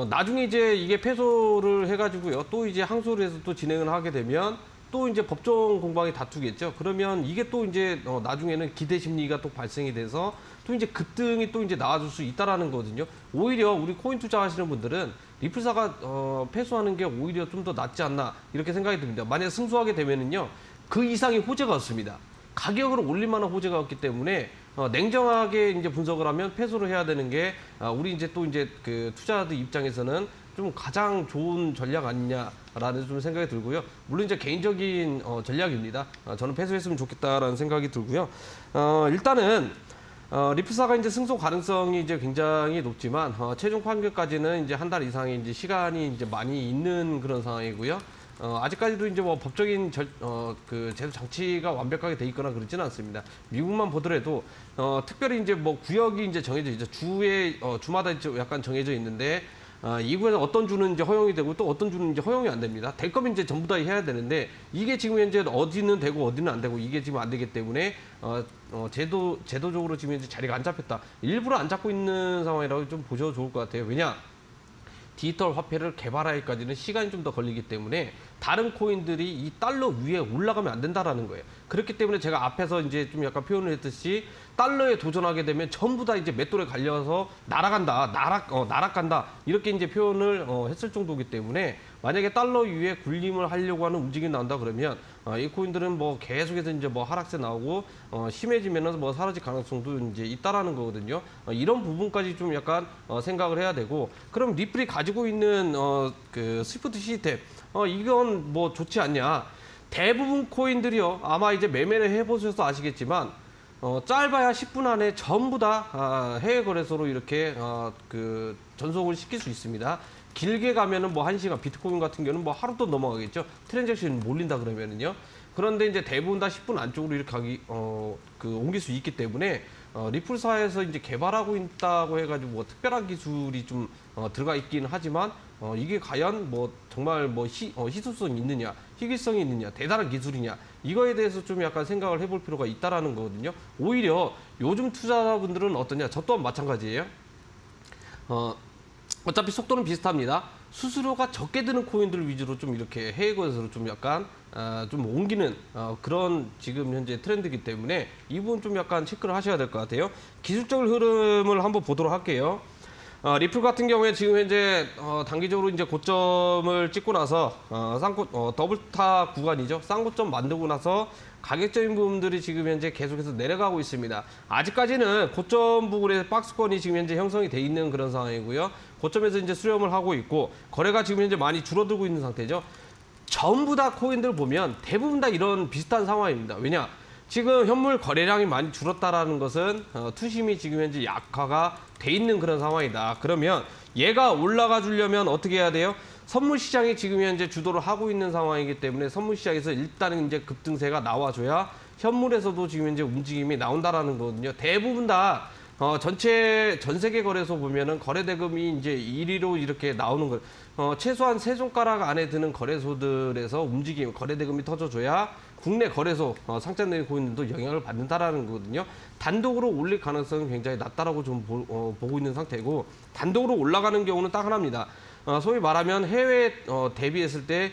나중에 이제 이게 패소를 해가지고요, 또 이제 항소를 해서 또 진행을 하게 되면 또 이제 법정 공방이 다투겠죠. 그러면 이게 또 이제 나중에는 기대 심리가 또 발생이 돼서 또 이제 급등이 또 이제 나와줄 수 있다라는 거거든요. 오히려 우리 코인 투자하시는 분들은 리플사가 패소하는 게 오히려 좀 더 낫지 않나 이렇게 생각이 듭니다. 만약 승소하게 되면은요 그 이상의 호재가 없습니다. 가격을 올릴 만한 호재가 없기 때문에 냉정하게 이제 분석을 하면 패소를 해야 되는 게 우리 이제 또 이제 그 투자자들 입장에서는 좀 가장 좋은 전략 아니냐라는 좀 생각이 들고요. 물론 이제 개인적인 전략입니다. 저는 패소했으면 좋겠다라는 생각이 들고요. 일단은 리플사가 이제 승소 가능성이 이제 굉장히 높지만 최종 판결까지는 이제 한 달 이상의 이제 시간이 이제 많이 있는 그런 상황이고요. 아직까지도 이제 뭐 법적인 그 제도 장치가 완벽하게 돼 있거나 그렇지는 않습니다. 미국만 보더라도 특별히 이제 뭐 구역이 이제 정해져 있죠. 주마다 이제 약간 정해져 있는데 이 구에서 어떤 주는 이제 허용이 되고 또 어떤 주는 이제 허용이 안 됩니다. 될 거면 이제 전부 다 해야 되는데 이게 지금 현재 어디는 되고 어디는 안 되고 이게 지금 안 되기 때문에 제도적으로 지금 현재 자리가 안 잡혔다. 일부러 안 잡고 있는 상황이라고 좀 보셔도 좋을 것 같아요. 왜냐? 디지털 화폐를 개발하기까지는 시간이 좀 더 걸리기 때문에 다른 코인들이 이 달러 위에 올라가면 안 된다라는 거예요. 그렇기 때문에 제가 앞에서 이제 좀 약간 표현을 했듯이 달러에 도전하게 되면 전부 다 이제 맷돌에 갈려서 날아간다, 날아간다 이렇게 이제 표현을 했을 정도이기 때문에 만약에 달러 위에 굴림을 하려고 하는 움직임이 나온다 그러면 이 코인들은 뭐 계속해서 이제 뭐 하락세 나오고 심해지면은 뭐 사라질 가능성도 이제 있다라는 거거든요. 이런 부분까지 좀 약간 생각을 해야 되고 그럼 리플이 가지고 있는 그 스위프트 시스템 이건 뭐 좋지 않냐? 대부분 코인들이요. 아마 이제 매매를 해보셔서 아시겠지만 짧아야 10분 안에 전부 다 해외 거래소로 이렇게 그 전송을 시킬 수 있습니다. 길게 가면은 뭐 1시간, 비트코인 같은 경우는 뭐 하루도 넘어가겠죠. 트랜잭션이 몰린다 그러면은요. 그런데 이제 대부분 다 10분 안쪽으로 이렇게 옮길 수 있기 때문에 리플사에서 이제 개발하고 있다고 해가지고 뭐 특별한 기술이 좀 들어가 있긴 하지만 이게 과연 뭐 정말 뭐 희소성이 있느냐, 희귀성이 있느냐, 대단한 기술이냐 이거에 대해서 좀 약간 생각을 해볼 필요가 있다라는 거거든요. 오히려 요즘 투자자분들은 어떠냐? 저 또한 마찬가지예요. 어차피 속도는 비슷합니다. 수수료가 적게 드는 코인들 위주로 좀 이렇게 해외 거래소로 좀 약간 좀 옮기는 그런 지금 현재 트렌드이기 때문에 이 부분 좀 약간 체크를 하셔야 될 것 같아요. 기술적인 흐름을 한번 보도록 할게요. 리플 같은 경우에 지금 현재 단기적으로 이제 고점을 찍고 나서 더블탑 구간이죠. 쌍고점 만들고 나서 가격적인 부분들이 지금 현재 계속해서 내려가고 있습니다. 아직까지는 고점 부분에 박스권이 지금 현재 형성이 돼 있는 그런 상황이고요. 고점에서 이제 수렴을 하고 있고 거래가 지금 현재 많이 줄어들고 있는 상태죠. 전부 다 코인들 보면 대부분 다 이런 비슷한 상황입니다. 왜냐? 지금 현물 거래량이 많이 줄었다라는 것은 투심이 지금 현재 약화가 돼 있는 그런 상황이다. 그러면 얘가 올라가 주려면 어떻게 해야 돼요? 선물 시장이 지금 현재 주도를 하고 있는 상황이기 때문에 선물 시장에서 일단은 이제 급등세가 나와줘야 현물에서도 지금 현재 움직임이 나온다라는 거거든요. 대부분 다 전체 전 세계 거래소 보면은 거래 대금이 이제 1위로 이렇게 나오는 거. 최소한 세 손가락 안에 드는 거래소들에서 움직임, 거래 대금이 터져줘야 국내 거래소 상장된 코인들도 영향을 받는다라는 거거든요. 단독으로 올릴 가능성은 굉장히 낮다라고 좀 보고 있는 상태고 단독으로 올라가는 경우는 딱 하나입니다. 소위 말하면 해외 대비했을 때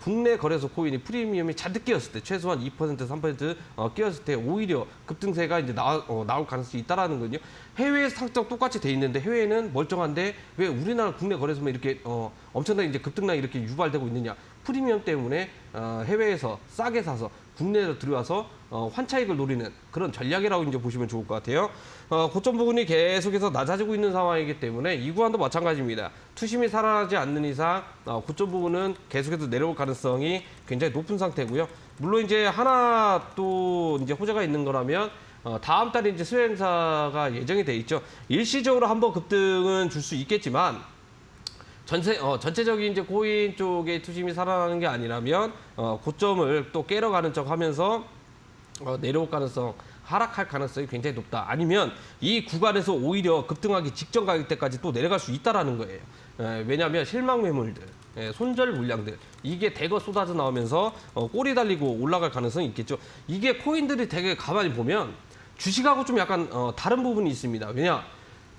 국내 거래소 코인이 프리미엄이 잔뜩 끼었을 때 최소한 2% 3% 끼었을 때 오히려 급등세가 이제 나올 가능성이 있다라는 거거든요. 해외 상장 똑같이 돼 있는데 해외는 멀쩡한데 왜 우리나라 국내 거래소만 이렇게 엄청나게 이제 급등량이 이렇게 유발되고 있느냐? 프리미엄 때문에 해외에서 싸게 사서 국내로 들어와서 환차익을 노리는 그런 전략이라고 이제 보시면 좋을 것 같아요. 고점 부분이 계속해서 낮아지고 있는 상황이기 때문에 이 구간도 마찬가지입니다. 투심이 살아나지 않는 이상 고점 부분은 계속해서 내려올 가능성이 굉장히 높은 상태고요. 물론 이제 하나 또 이제 호재가 있는 거라면 다음 달에 이제 수요 행사가 예정이 돼 있죠. 일시적으로 한번 급등은 줄 수 있겠지만 전체적인 이제 코인 쪽의 투심이 살아나는 게 아니라면 고점을 또 깨러가는 척 하면서 내려올 가능성, 하락할 가능성이 굉장히 높다. 아니면 이 구간에서 오히려 급등하기 직전 가격대까지 또 내려갈 수 있다라는 거예요. 왜냐하면 실망 매물들, 손절 물량들 이게 대거 쏟아져 나오면서 꼬리 달리고 올라갈 가능성이 있겠죠. 이게 코인들이 되게 가만히 보면 주식하고 좀 약간 다른 부분이 있습니다. 왜냐?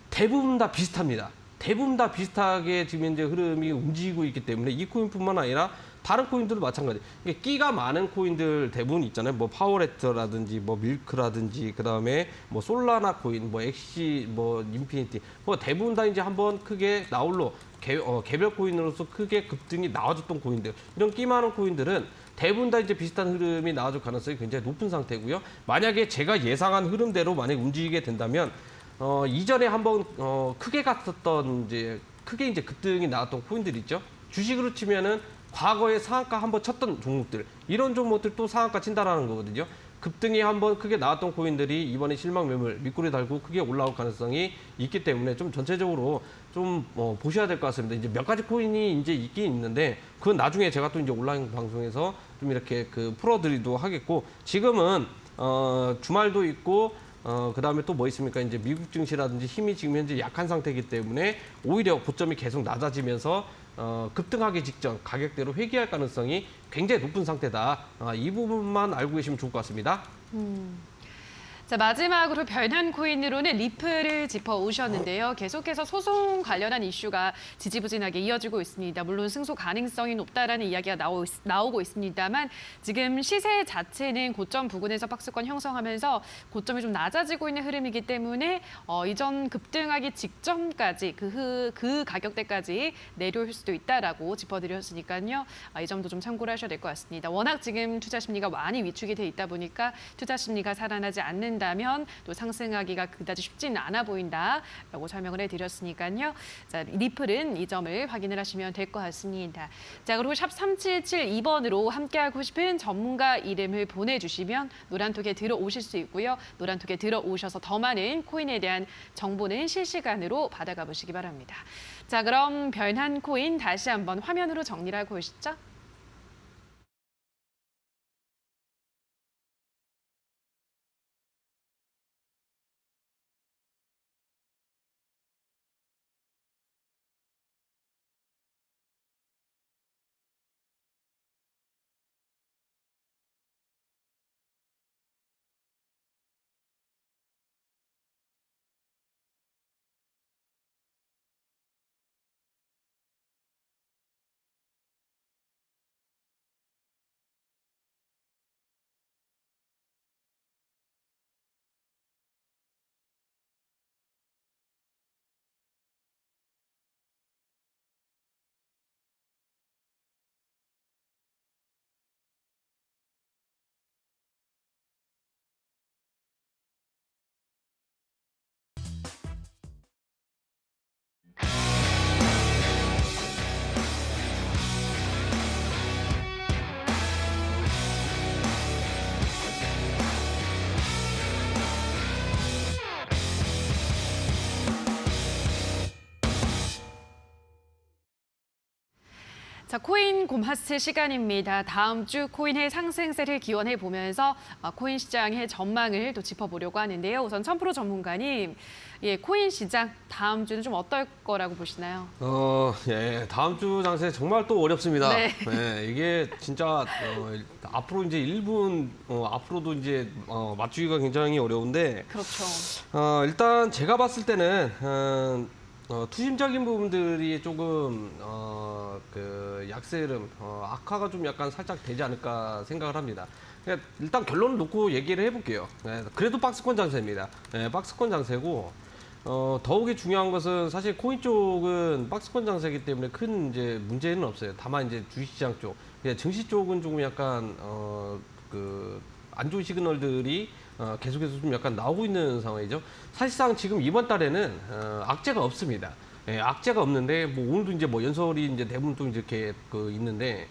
대부분 다 비슷합니다. 대부분 다 비슷하게 지금 현재 흐름이 움직이고 있기 때문에 이 코인뿐만 아니라 다른 코인들도 마찬가지. 이게 끼가 많은 코인들 대부분 있잖아요. 뭐 파워레터라든지 뭐 밀크라든지 그다음에 뭐 솔라나 코인, 뭐 엑시, 뭐 인피니티, 뭐 대부분 다 이제 한번 크게 나홀로 개별 코인으로서 크게 급등이 나와줬던 코인들, 이런 끼 많은 코인들은 대부분 다 이제 비슷한 흐름이 나와줄 가능성이 굉장히 높은 상태고요. 만약에 제가 예상한 흐름대로 만약 움직이게 된다면 이전에 한번 크게 갔었던 크게 이제 급등이 나왔던 코인들 있죠. 주식으로 치면은 과거에 상한가 한번 쳤던 종목들, 이런 종목들 또 상한가 친다라는 거거든요. 급등이 한번 크게 나왔던 코인들이 이번에 실망 매물 밑꼬리 달고 크게 올라올 가능성이 있기 때문에 좀 전체적으로 좀 보셔야 될 것 같습니다. 이제 몇 가지 코인이 이제 있긴 있는데 그건 나중에 제가 또 이제 온라인 방송에서 좀 이렇게 풀어드리도록 하겠고, 지금은 주말도 있고 그다음에 또 뭐 있습니까? 이제 미국 증시라든지 힘이 지금 현재 약한 상태이기 때문에 오히려 고점이 계속 낮아지면서 급등하기 직전 가격대로 회귀할 가능성이 굉장히 높은 상태다. 이 부분만 알고 계시면 좋을 것 같습니다.
자, 마지막으로 변현 코인으로는 리플을 짚어오셨는데요. 계속해서 소송 관련한 이슈가 지지부진하게 이어지고 있습니다. 물론 승소 가능성이 높다라는 이야기가 나오고 있습니다만 지금 시세 자체는 고점 부근에서 박스권 형성하면서 고점이 좀 낮아지고 있는 흐름이기 때문에 이전 급등하기 직전까지 그 가격대까지 내려올 수도 있다라고 짚어드렸으니까요. 이 점도 좀 참고를 하셔야 될 것 같습니다. 워낙 지금 투자 심리가 많이 위축이 돼 있다 보니까 투자 심리가 살아나지 않는다면 또 상승하기가 그다지 쉽지는 않아 보인다라고 설명을 해드렸으니까요. 자, 리플은 이 점을 확인을 하시면 될 것 같습니다. 자, 그리고 샵 3772번으로 함께하고 싶은 전문가 이름을 보내주시면 노란톡에 들어오실 수 있고요. 노란톡에 들어오셔서 더 많은 코인에 대한 정보는 실시간으로 받아가 보시기 바랍니다. 자, 그럼 변한 코인 다시 한번 화면으로 정리를 하고 오시죠. 자, 코인 곰하스 시간입니다. 다음 주 코인의 상승세를 기원해 보면서 코인 시장의 전망을 또 짚어보려고 하는데요. 우선 천프로 전문가님, 코인 시장 다음 주는 좀 어떨 거라고 보시나요?
다음 주 장세 정말 또 어렵습니다.
네.
이게 진짜 앞으로 이제 1분 앞으로도 이제 맞추기가 굉장히 어려운데.
그렇죠.
일단 제가 봤을 때는 투심적인 부분들이 조금 약세 흐름, 악화가 좀 약간 살짝 되지 않을까 생각을 합니다. 그러니까 일단 결론을 놓고 얘기를 해볼게요. 그래도 박스권 장세입니다. 박스권 장세고, 더욱이 중요한 것은 사실 코인 쪽은 박스권 장세이기 때문에 큰 이제 문제는 없어요. 다만 이제 주식시장 쪽, 증시 쪽은 조금 약간 안 좋은 시그널들이 계속해서 좀 약간 나오고 있는 상황이죠. 사실상 지금 이번 달에는 악재가 없습니다. 악재가 없는데 뭐 오늘도 이제 뭐 연설이 이제 대부분 또 이렇게 있는데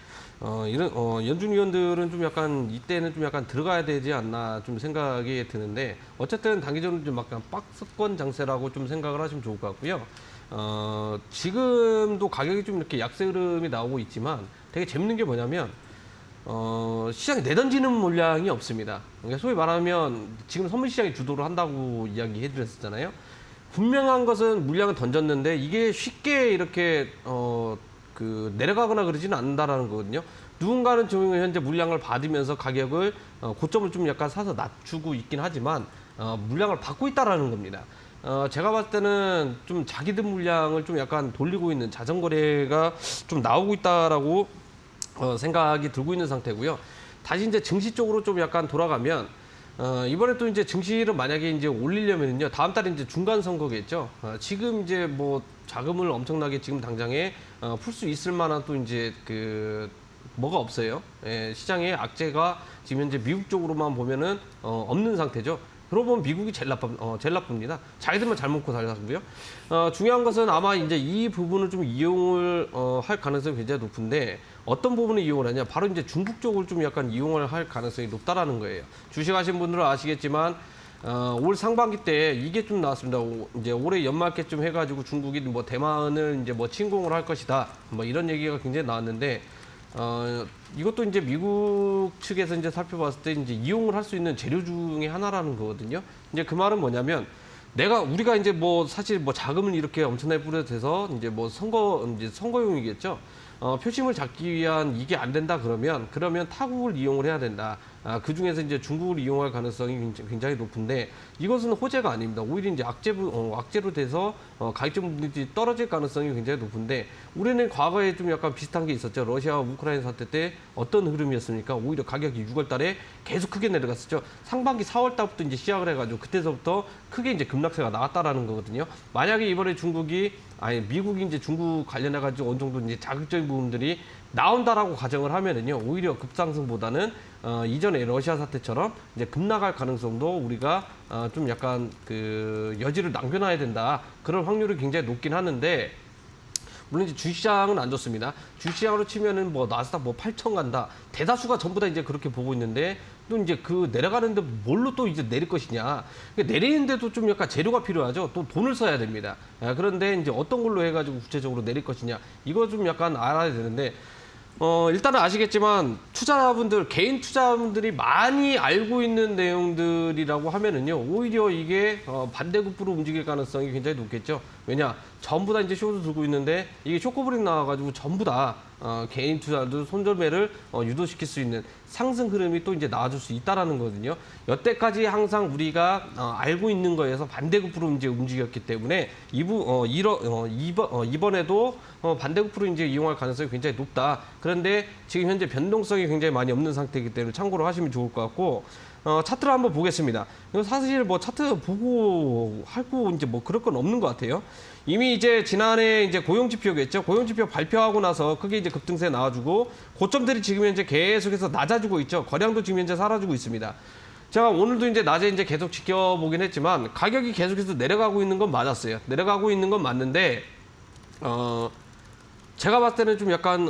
이런 연준 위원들은 좀 약간 이때는 좀 약간 들어가야 되지 않나 좀 생각이 드는데, 어쨌든 단기적으로 좀 약간 박스권 장세라고 좀 생각을 하시면 좋을 것 같고요. 지금도 가격이 좀 이렇게 약세 흐름이 나오고 있지만 되게 재밌는 게 뭐냐면 시장에 내던지는 물량이 없습니다. 그러니까 소위 말하면 지금 선물 시장이 주도를 한다고 이야기해 드렸었잖아요. 분명한 것은 물량을 던졌는데 이게 쉽게 이렇게 내려가거나 그러지는 않는다라는 거거든요. 누군가는 지금 현재 물량을 받으면서 가격을 고점을 좀 약간 사서 낮추고 있긴 하지만 물량을 받고 있다라는 겁니다. 제가 봤을 때는 좀 자기들 물량을 좀 약간 돌리고 있는 자전거래가 좀 나오고 있다라고 생각이 들고 있는 상태고요. 다시 이제 증시 쪽으로 좀 약간 돌아가면 이번에 또 이제 증시를 만약에 이제 올리려면요, 다음 달에 이제 중간 선거겠죠. 지금 이제 뭐 자금을 엄청나게 지금 당장에 풀 수 있을 만한 또 이제 뭐가 없어요. 예, 시장에 악재가 지금 현재 미국 쪽으로만 보면은 없는 상태죠. 그러고 보면 미국이 제일 나쁩니다. 자기들만 잘 먹고 살고요. 중요한 것은 아마 이제 이 부분을 좀 이용을 할 가능성이 굉장히 높은데, 어떤 부분을 이용을 하냐? 바로 이제 중국 쪽을 좀 약간 이용을 할 가능성이 높다라는 거예요. 주식하신 분들은 아시겠지만 올 상반기 때 이게 좀 나왔습니다. 이제 올해 연말께쯤 해가지고 중국이 뭐 대만을 이제 뭐 침공을 할 것이다. 뭐 이런 얘기가 굉장히 나왔는데. 이것도 이제 미국 측에서 이제 살펴봤을 때 이제 이용을 할 수 있는 재료 중에 하나라는 거거든요. 이제 그 말은 뭐냐면, 우리가 이제 뭐 사실 뭐 자금을 이렇게 엄청나게 뿌려대서 이제 뭐 선거용이겠죠. 표심을 잡기 위한 이게 안 된다 그러면 타국을 이용을 해야 된다. 그 중에서 이제 중국을 이용할 가능성이 굉장히 높은데, 이것은 호재가 아닙니다. 오히려 이제 악재로 돼서 가격이 떨어질 가능성이 굉장히 높은데, 우리는 과거에 좀 약간 비슷한 게 있었죠. 러시아와 우크라이나 사태 때 어떤 흐름이었습니까? 오히려 가격이 6월 달에 계속 크게 내려갔었죠. 상반기 4월 달부터 이제 시작을 해가지고 그때서부터 크게 이제 급락세가 나왔다라는 거거든요. 만약에 이번에 미국이 이제 중국 관련해가지고 어느 정도 이제 자극적인 부분들이 나온다라고 가정을 하면은요, 오히려 급상승보다는 이전에 러시아 사태처럼 이제 급락할 가능성도 우리가 좀 약간 여지를 남겨놔야 된다. 그런 확률이 굉장히 높긴 하는데, 물론 이제 주식시장은 안 좋습니다. 주식시장으로 치면은 뭐 나스닥 뭐 8천 간다. 대다수가 전부 다 이제 그렇게 보고 있는데, 또 이제 내려가는데 뭘로 또 이제 내릴 것이냐. 내리는데도 좀 약간 재료가 필요하죠. 또 돈을 써야 됩니다. 그런데 이제 어떤 걸로 해가지고 구체적으로 내릴 것이냐. 이거 좀 약간 알아야 되는데, 일단은 아시겠지만 개인 투자분들이 많이 알고 있는 내용들이라고 하면은요, 오히려 이게 반대급부로 움직일 가능성이 굉장히 높겠죠. 왜냐? 전부 다 이제 쇼도 들고 있는데, 이게 쇼커브링 나와가지고 전부 다 개인 투자들 손절매를 유도시킬 수 있는 상승 흐름이 또 이제 나와줄 수 있다라는 거거든요. 여태까지 항상 우리가 알고 있는 거에서 반대급부로 이제 움직였기 때문에 이번에도 반대급부로 이제 이용할 가능성이 굉장히 높다. 그런데 지금 현재 변동성이 굉장히 많이 없는 상태이기 때문에 참고로 하시면 좋을 것 같고, 차트를 한번 보겠습니다. 사실 뭐 차트 보고 하고 이제 뭐 그럴 건 없는 것 같아요. 이미 이제 지난해 이제 고용지표겠죠. 고용지표 발표하고 나서 크게 이제 급등세 나와주고, 고점들이 지금 현재 계속해서 낮아지고 있죠. 거량도 지금 현재 사라지고 있습니다. 제가 오늘도 이제 낮에 이제 계속 지켜보긴 했지만, 가격이 계속해서 내려가고 있는 건 맞았어요. 내려가고 있는 건 맞는데, 제가 봤을 때는 좀 약간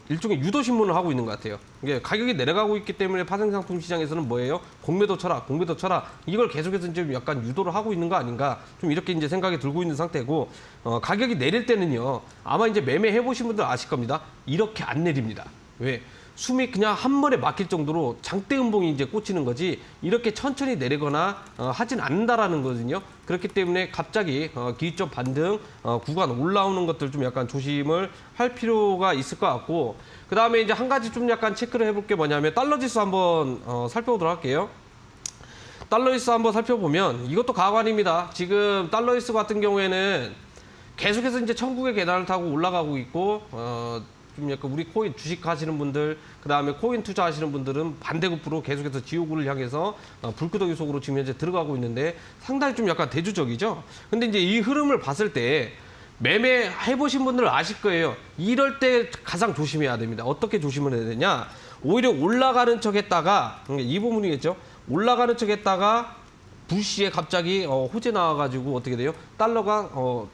일종의 유도 신문을 하고 있는 것 같아요. 이게 가격이 내려가고 있기 때문에 파생상품 시장에서는 뭐예요? 공매도 쳐라. 이걸 계속해서 좀 약간 유도를 하고 있는 거 아닌가? 좀 이렇게 이제 생각이 들고 있는 상태고, 가격이 내릴 때는요, 아마 이제 매매해 보신 분들 아실 겁니다. 이렇게 안 내립니다. 왜? 숨이 그냥 한 번에 막힐 정도로 장대 음봉이 이제 꽂히는 거지, 이렇게 천천히 내리거나 하진 않는다라는 거거든요. 그렇기 때문에 갑자기 기술적 반등 구간 올라오는 것들 좀 약간 조심을 할 필요가 있을 것 같고, 그 다음에 이제 한 가지 좀 약간 체크를 해볼 게 뭐냐면, 달러 지수 한번 살펴보도록 할게요. 달러 지수 한번 살펴보면 이것도 가관입니다. 지금 달러 지수 같은 경우에는 계속해서 이제 천국의 계단을 타고 올라가고 있고, 좀 약간 우리 코인 주식 하시는 분들, 그 다음에 코인 투자하시는 분들은 반대급부로 계속해서 지옥을 향해서 불구덩이 속으로 지금 현재 들어가고 있는데, 상당히 좀 약간 대주적이죠. 근데 이제 이 흐름을 봤을 때 매매해 보신 분들은 아실 거예요. 이럴 때 가장 조심해야 됩니다. 어떻게 조심을 해야 되냐? 오히려 올라가는 척 했다가, 이 부분이겠죠. 올라가는 척 했다가 불시에 갑자기 호재 나와가지고 어떻게 돼요? 달러가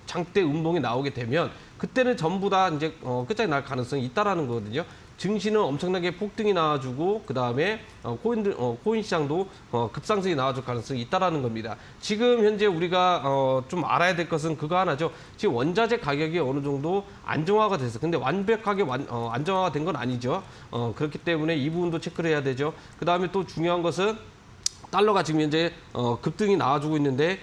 장대 음봉이 나오게 되면, 그때는 전부 다 이제 끝장이 날 가능성이 있다라는 거거든요. 증시는 엄청나게 폭등이 나와주고, 그 다음에 코인 시장도 급상승이 나와줄 가능성이 있다라는 겁니다. 지금 현재 우리가 좀 알아야 될 것은 그거 하나죠. 지금 원자재 가격이 어느 정도 안정화가 돼서, 근데 완벽하게 안정화가 된 건 아니죠. 그렇기 때문에 이 부분도 체크를 해야 되죠. 그 다음에 또 중요한 것은 달러가 지금 현재 급등이 나와주고 있는데,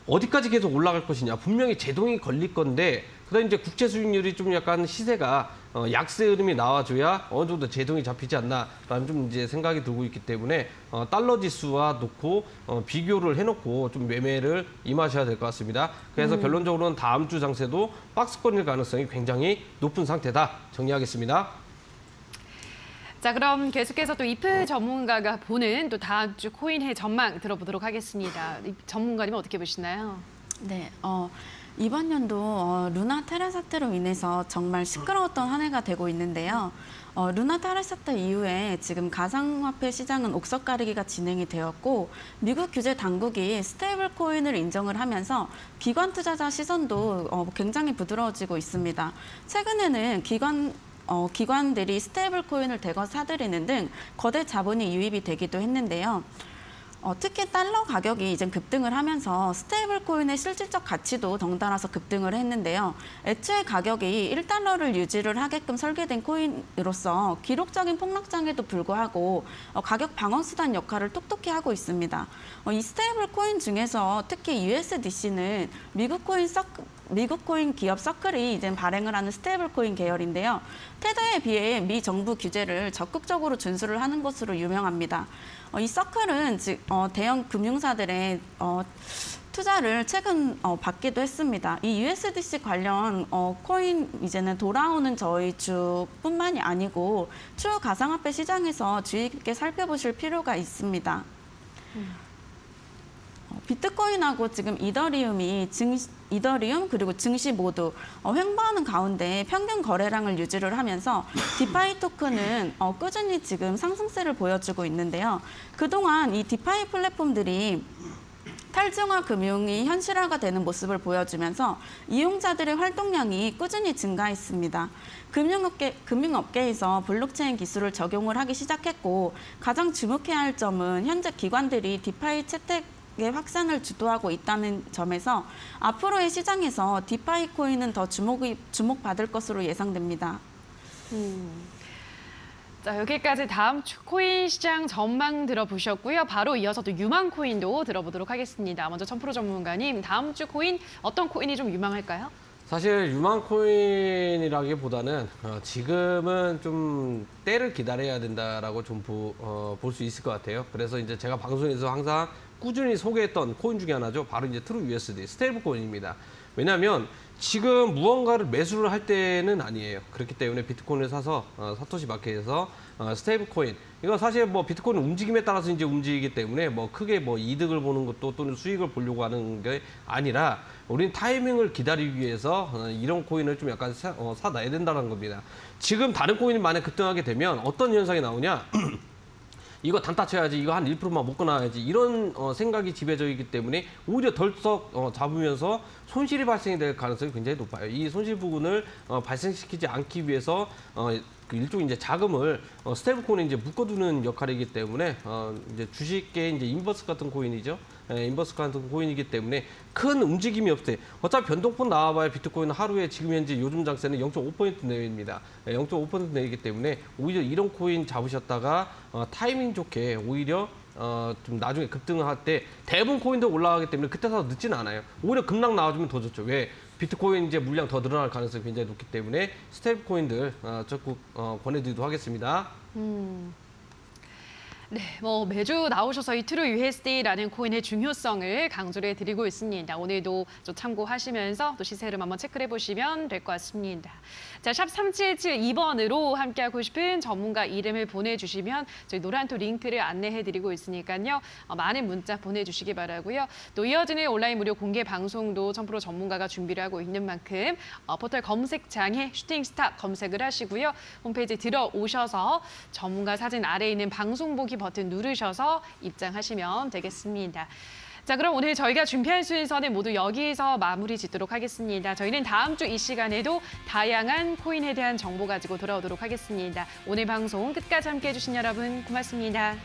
어디까지 계속 올라갈 것이냐. 분명히 제동이 걸릴 건데, 그다음 이제 국채 수익률이 좀 약간 시세가 약세 흐름이 나와줘야 어느 정도 제동이 잡히지 않나라는 좀 이제 생각이 들고 있기 때문에 달러 지수와 놓고 비교를 해놓고 좀 매매를 임하셔야 될 것 같습니다. 그래서 결론적으로는 다음 주 장세도 박스권일 가능성이 굉장히 높은 상태다. 정리하겠습니다.
자, 그럼 계속해서 또 이프 전문가가 보는 또 다음 주 코인의 전망 들어보도록 하겠습니다. 이 전문가님은 어떻게 보시나요?
네, 이번 연도 루나 테라 사태로 인해서 정말 시끄러웠던 한 해가 되고 있는데요. 루나 테라 사태 이후에 지금 가상화폐 시장은 옥석 가리기가 진행이 되었고 미국 규제 당국이 스테이블 코인을 인정을 하면서 기관 투자자 시선도 굉장히 부드러워지고 있습니다. 최근에는 기관들이 스테이블 코인을 대거 사들이는 등 거대 자본이 유입이 되기도 했는데요. 특히 달러 가격이 이제 급등을 하면서 스테이블 코인의 실질적 가치도 덩달아서 급등을 했는데요. 애초에 가격이 1달러를 유지를 하게끔 설계된 코인으로서 기록적인 폭락장에도 불구하고 가격 방어 수단 역할을 톡톡히 하고 있습니다. 이 스테이블 코인 중에서 특히 USDC는 미국 코인 기업 서클이 이제 발행을 하는 스테이블 코인 계열인데요. 테더에 비해 미 정부 규제를 적극적으로 준수를 하는 것으로 유명합니다. 이 서클은 대형 금융사들의 투자를 최근 받기도 했습니다. 이 USDC 관련 코인 이제는 돌아오는 저희 주뿐만이 아니고 추후 가상화폐 시장에서 주의 깊게 살펴보실 필요가 있습니다. 비트코인하고 지금 이더리움 그리고 증시 모두 횡보하는 가운데 평균 거래량을 유지를 하면서 디파이 토큰은 꾸준히 지금 상승세를 보여주고 있는데요. 그동안 이 디파이 플랫폼들이 탈중화 금융이 현실화가 되는 모습을 보여주면서 이용자들의 활동량이 꾸준히 증가했습니다. 금융업계에서 블록체인 기술을 적용을 하기 시작했고 가장 주목해야 할 점은 현재 기관들이 디파이 채택의 확산을 주도하고 있다는 점에서 앞으로의 시장에서 디파이 코인은 더 주목받을 것으로 예상됩니다.
자, 여기까지 다음 주 코인 시장 전망 들어보셨고요. 바로 이어서 또 유망 코인도 들어보도록 하겠습니다. 먼저 천프로 전문가님, 다음 주 코인 어떤 코인이 좀 유망할까요?
사실 유망 코인이라기보다는 지금은 좀 때를 기다려야 된다라고 좀 볼 수 있을 것 같아요. 그래서 이제 제가 방송에서 항상 꾸준히 소개했던 코인 중에 하나죠. 바로 이제 트루 USD 스테이블 코인입니다. 왜냐하면 지금 무언가를 매수를 할 때는 아니에요. 그렇기 때문에 비트코인을 사서 사토시 마켓에서 스테이블 코인, 이건 사실 뭐 비트코인 움직임에 따라서 이제 움직이기 때문에 뭐 크게 뭐 이득을 보는 것도 또는 수익을 보려고 하는 게 아니라 우리는 타이밍을 기다리기 위해서 이런 코인을 좀 약간 사놔야 된다는 겁니다. 지금 다른 코인이 만약 급등하게 되면 어떤 현상이 나오냐? 이거 단타 쳐야지, 이거 한 1%만 먹고 나와야지, 이런 생각이 지배져 있기 때문에 오히려 덜썩 잡으면서 손실이 발생이 될 가능성이 굉장히 높아요. 이 손실 부분을 발생시키지 않기 위해서 그 일종의 이제 자금을 스테이블 코인에 이제 묶어두는 역할이기 때문에 이제 주식계 이제 인버스 같은 코인이죠. 인버스 같은 코인이기 때문에 큰 움직임이 없어요. 어차피 변동폭 나와봐야 비트코인은 하루에 지금 현재 요즘 장세는 0.5% 내외입니다. 0.5% 내외이기 때문에 오히려 이런 코인 잡으셨다가 타이밍 좋게 오히려 좀 나중에 급등을 할 때 대부분 코인도 올라가기 때문에 그때 사서 늦지는 않아요. 오히려 급락 나와주면 더 좋죠. 왜? 비트코인 이제 물량 더 늘어날 가능성이 굉장히 높기 때문에 스테이블 코인들 적극 권해드리도록 하겠습니다.
네, 뭐 매주 나오셔서 이 트루 USD라는 코인의 중요성을 강조를 해드리고 있습니다. 오늘도 좀 참고하시면서 또 시세를 한번 체크해 보시면 될 것 같습니다. 자, 샵 3772번으로 함께하고 싶은 전문가 이름을 보내주시면 저희 노란토 링크를 안내해드리고 있으니까요. 많은 문자 보내주시기 바라고요. 또 이어지는 온라인 무료 공개 방송도 천프로 전문가가 준비를 하고 있는 만큼 포털 검색창에 슈팅스타 검색을 하시고요. 홈페이지 들어오셔서 전문가 사진 아래에 있는 방송 보기 버튼 누르셔서 입장하시면 되겠습니다. 자, 그럼 오늘 저희가 준비한 순서는 모두 여기서 마무리 짓도록 하겠습니다. 저희는 다음 주 이 시간에도 다양한 코인에 대한 정보 가지고 돌아오도록 하겠습니다. 오늘 방송 끝까지 함께해 주신 여러분 고맙습니다.